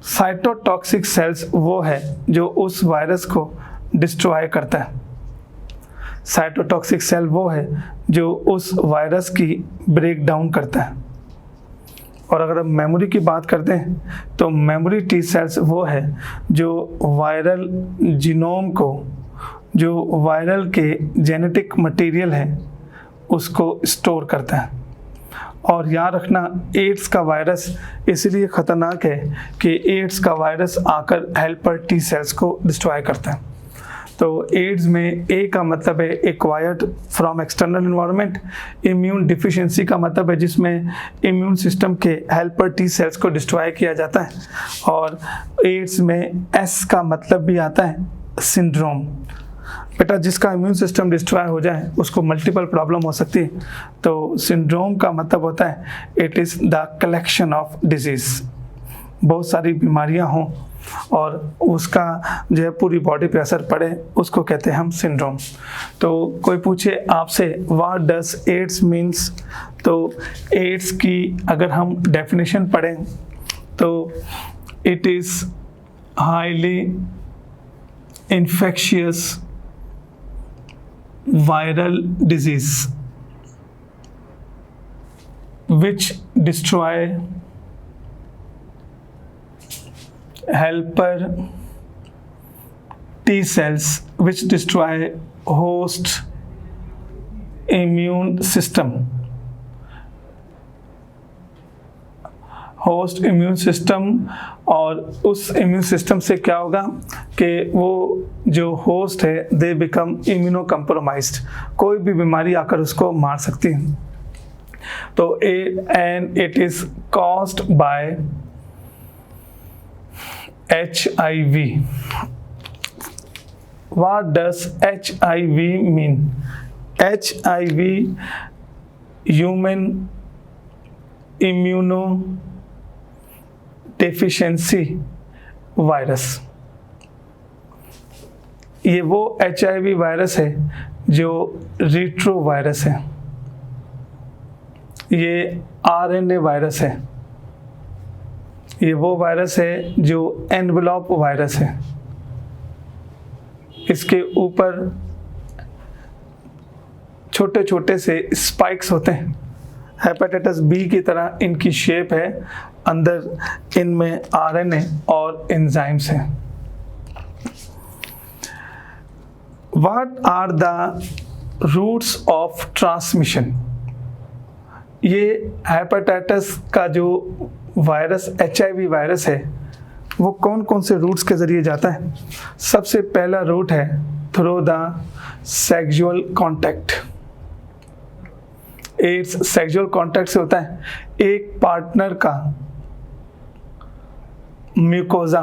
साइटोटॉक्सिक सेल्स वो है जो उस वायरस को डिस्ट्रॉय करता है। साइटोटॉक्सिक सेल वो है जो उस वायरस की ब्रेक डाउन करता है। और अगर हम मेमोरी की बात करते हैं तो मेमोरी टी सेल्स वो है जो वायरल जीनोम को, जो वायरल के जेनेटिक मटेरियल है उसको स्टोर करता है। और याद रखना, एड्स का वायरस इसलिए ख़तरनाक है कि एड्स का वायरस आकर हेल्पर टी सेल्स को डिस्ट्रॉय करता है। तो एड्स में ए का मतलब है acquired from external environment, immune deficiency का मतलब है जिसमें इम्यून सिस्टम के हेल्पर टी सेल्स को डिस्ट्रॉय किया जाता है। और एड्स में एस का मतलब भी आता है सिंड्रोम। बेटा जिसका इम्यून सिस्टम डिस्ट्रॉय हो जाए उसको मल्टीपल प्रॉब्लम हो सकती है। तो सिंड्रोम का मतलब होता है it is the collection of disease, बहुत सारी बीमारियां हों और उसका जो है पूरी बॉडी पे असर पड़े, उसको कहते हैं हम सिंड्रोम। तो कोई पूछे आपसे व्हाट डज एड्स मीन्स, तो एड्स की अगर हम डेफिनेशन पढ़ें तो it is highly infectious viral disease which destroy helper T cells, which destroy host immune system, host immune system. और उस इम्यून सिस्टम से क्या होगा कि वो जो होस्ट है दे बिकम इम्यूनो कम्प्रोमाइज्ड, कोई भी बीमारी आकर उसको मार सकती है। तो and it is caused by HIV। What does HIV mean? HIV human immuno deficiency virus. ये वो HIV वायरस है जो रिट्रो वायरस है, ये RNA वायरस है, ये वो वायरस है जो एनवेलप वायरस है। इसके ऊपर छोटे छोटे से स्पाइक्स होते हैं, हेपेटाइटिस बी की तरह इनकी शेप है, अंदर इनमें RNA और एंजाइम्स हैं। What are the routes of transmission? ये हेपेटाइटिस का जो वायरस HIV वायरस है वो कौन कौन से रूट्स के जरिए जाता है? सबसे पहला रूट है through the sexual contact. AIDS sexual contact से होता है। एक पार्टनर का म्यूकोजा,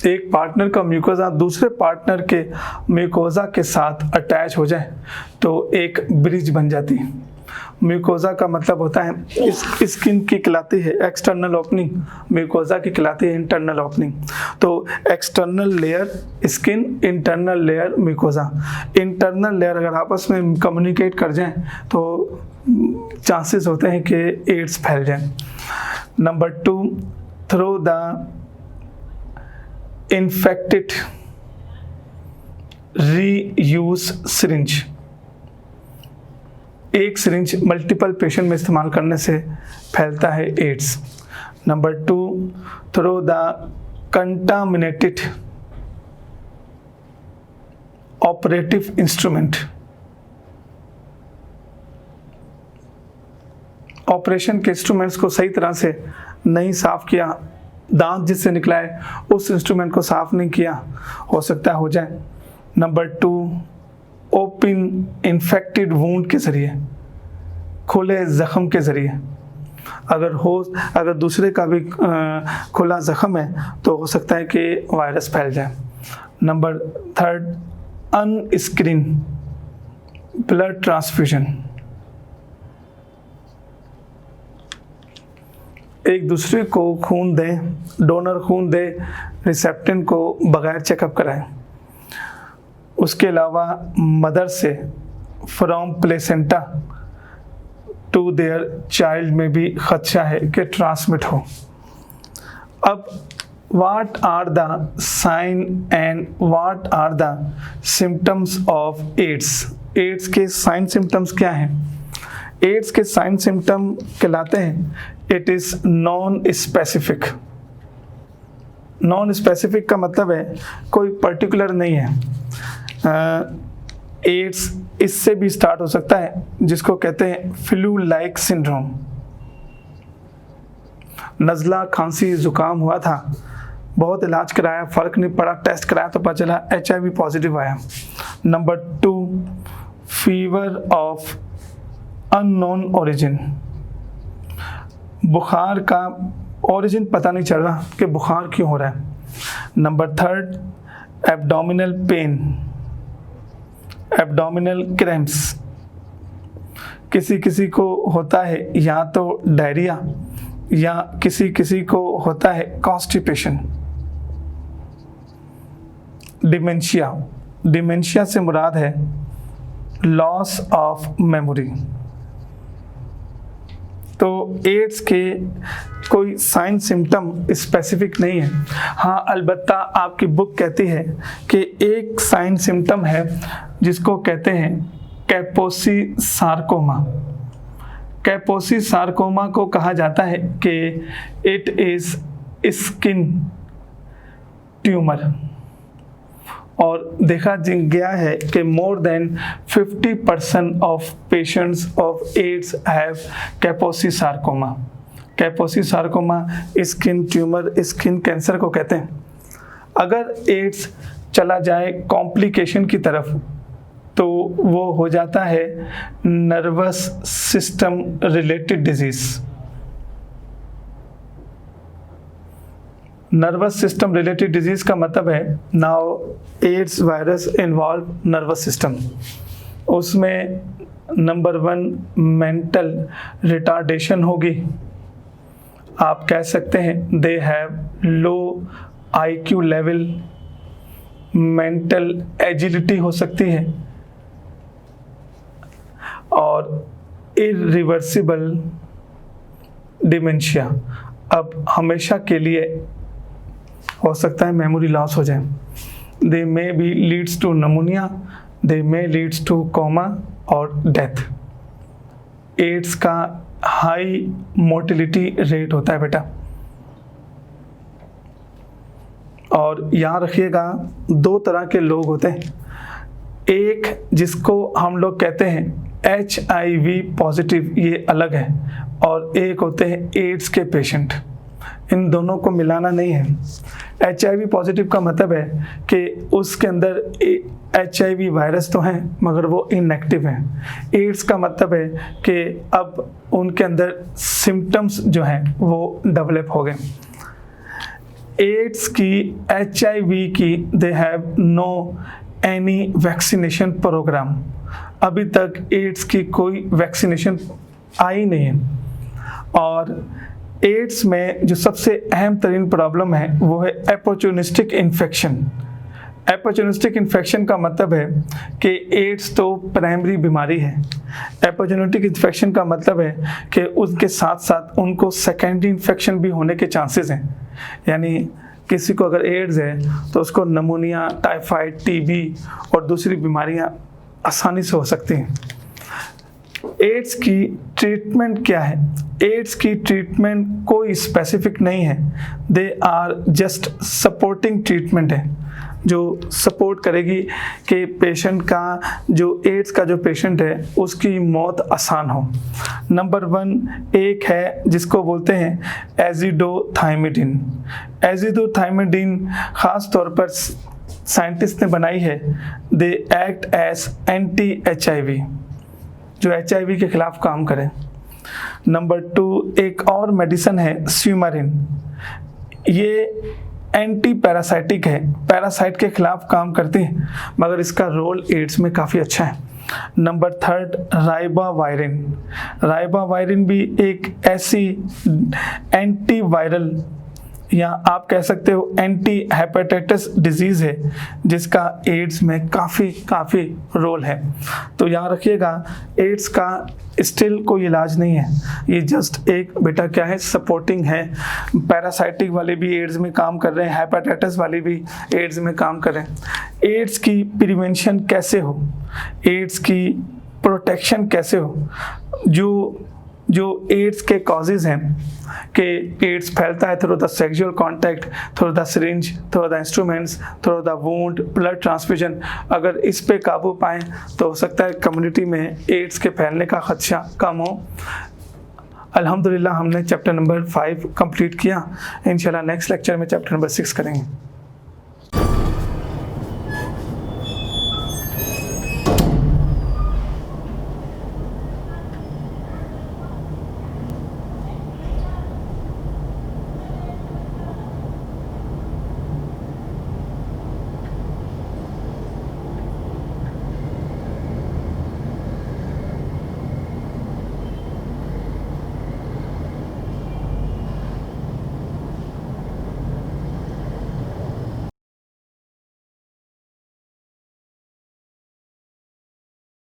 एक पार्टनर का म्यूकोजा दूसरे पार्टनर के म्यूकोजा के साथ अटैच हो जाए तो एक ब्रिज बन जाती है। म्यूकोजा का मतलब होता है इस स्किन की कहलाती है एक्सटर्नल ओपनिंग, म्यूकोजा की कहलाती है इंटरनल ओपनिंग। तो external layer skin, internal layer mucosa. Internal layer अगर आपस में कम्युनिकेट कर जाएं तो चांसेस होते हैं कि एड्स फैल जाए। Number 2, through the infected reuse syringe. एक सिरिंज मल्टीपल पेशेंट में इस्तेमाल करने से फैलता है AIDS. Number 2, through the contaminated operative instrument. Operation के इंस्ट्रूमेंट्स को सही तरह से नहीं साफ किया, दांत जिससे निकला है उस इंस्ट्रूमेंट को साफ नहीं किया, हो सकता है हो जाए। नंबर 2, ओपन इन्फेक्टेड वुंड के जरिए, खुले जख्म के जरिए। अगर दूसरे का भी खुला जख्म है तो हो सकता है कि वायरस फैल जाए। Number 3, on screen blood transfusion. एक दूसरे को खून दें, डोनर खून दे, रिसेप्टेंट को बगैर चेकअप कराएं। उसके अलावा मदर से from placenta to their child में भी खदशा है कि ट्रांसमिट हो। अब what are the sign and what are the symptoms of AIDS? AIDS के साइन सिम्टम्स क्या हैं? एड्स के साइन सिम्टम कहलाते हैं it is non specific. Non specific का मतलब है कोई पर्टिकुलर नहीं है। एड्स इससे भी स्टार्ट हो सकता है जिसको कहते हैं फ्लू लाइक सिंड्रोम। नज़ला, खांसी, जुकाम हुआ था, बहुत इलाज कराया, फर्क नहीं पड़ा, टेस्ट कराया तो पता चला HIV पॉजिटिव आया। Number 2, fever of unknown origin. बुखार का ओरिजिन पता नहीं चल रहा कि बुखार क्यों हो रहा है। Number 3, abdominal pain, abdominal cramps, किसी किसी को होता है या तो डायरिया या किसी किसी को होता है कॉन्स्टिपेशन। डिमेंशिया, डिमेंशिया से मुराद है लॉस ऑफ मेमोरी। तो एड्स के कोई साइन सिम्टम स्पेसिफिक नहीं है। हाँ, अलबत्ता आपकी बुक कहती है कि एक साइन सिम्टम है जिसको कहते हैं कैपोसी सार्कोमा। कैपोसी सार्कोमा को कहा जाता है कि इट इज स्किन ट्यूमर, और देखा गया है कि more than 50% of patients of AIDS have Kaposi sarcoma. Kaposi sarcoma skin tumour, skin cancer को कहते हैं। अगर एड्स चला जाए कॉम्प्लिकेशन की तरफ तो वो हो जाता है nervous system related disease. Nervous system related disease का मतलब है now AIDS virus involve nervous system. उसमें नंबर 1 मेंटल रिटार्डेशन होगी। आप कह सकते हैं they have low IQ level, mental agility हो सकती है, और इरिवर्सिबल डिमेंशिया। अब हमेशा के लिए हो सकता है मेमोरी लॉस हो जाए। They may be leads to pneumonia, they may leads to coma और डेथ। एड्स का हाई मोर्टिलिटी रेट होता है बेटा। और याद रखिएगा 2 तरह के लोग होते हैं, एक जिसको हम लोग कहते हैं HIV पॉजिटिव, ये अलग है, और एक होते हैं एड्स के पेशेंट। इन दोनों को मिलाना नहीं है। HIV पॉजिटिव का मतलब है कि उसके अंदर HIV वायरस तो हैं मगर वो इनएक्टिव हैं। एड्स का मतलब है कि अब उनके अंदर सिम्टम्स जो हैं वो डेवलप हो गए। एड्स की, HIV की they have no any vaccination program. अभी तक एड्स की कोई वैक्सीनेशन आई नहीं है। और एड्स में जो सबसे अहम तरीन प्रॉब्लम है वो है अपॉर्चुनिस्टिक इन्फेक्शन। अपॉर्चुनिस्टिक इन्फेक्शन का मतलब है कि एड्स तो प्राइमरी बीमारी है। अपॉर्चुनिस्टिक इन्फेक्शन का मतलब है कि उसके साथ साथ उनको सेकेंडरी इन्फेक्शन भी होने के चांसेस हैं। यानी किसी को अगर एड्स है तो उसको नमोनिया, टाइफाइड, TB और दूसरी बीमारियां आसानी से हो सकती हैं। एड्स की ट्रीटमेंट क्या है? एड्स की ट्रीटमेंट कोई स्पेसिफिक नहीं है। They are just supporting treatment है जो सपोर्ट करेगी कि पेशेंट का, जो एड्स का जो पेशेंट है उसकी मौत आसान हो। नंबर 1 एक है जिसको बोलते हैं एजिडोथाइमिडिन। एजिडोथाइमिडिन ख़ास तौर पर साइंटिस्ट ने बनाई है। They act as anti HIV, जो HIV के खिलाफ काम करे। नंबर 2 एक और मेडिसिन है स्यूमारिन। ये एंटी पैरासाइटिक है, पैरासाइट के खिलाफ काम करती है मगर इसका रोल एड्स में काफ़ी अच्छा है। नंबर 3 राइबावायरिन। राइबावायरिन भी एक ऐसी एंटी वायरल या आप कह सकते हो एंटी हेपेटाइटिस डिजीज़ है जिसका एड्स में काफ़ी रोल है। तो यहाँ रखिएगा एड्स का स्टिल कोई इलाज नहीं है, ये जस्ट एक बेटा क्या है, सपोर्टिंग है। पैरासाइटिक वाले भी एड्स में काम कर रहे हैं, हेपेटाइटिस वाले भी एड्स में काम कर रहे हैं। एड्स की प्रिवेंशन कैसे हो, एड्स की प्रोटेक्शन कैसे हो? जो एड्स के कॉजेज हैं कि एड्स फैलता है through the sexual contact, through the syringe, through the instruments, through the wound, blood transfusion. अगर इस पे काबू पाएँ तो हो सकता है कम्युनिटी में एड्स के फैलने का खदशा कम हो। अल्हम्दुलिल्लाह हमने चैप्टर नंबर 5 कंप्लीट किया। इंशाल्लाह नेक्स्ट लेक्चर में चैप्टर नंबर 6 करेंगे।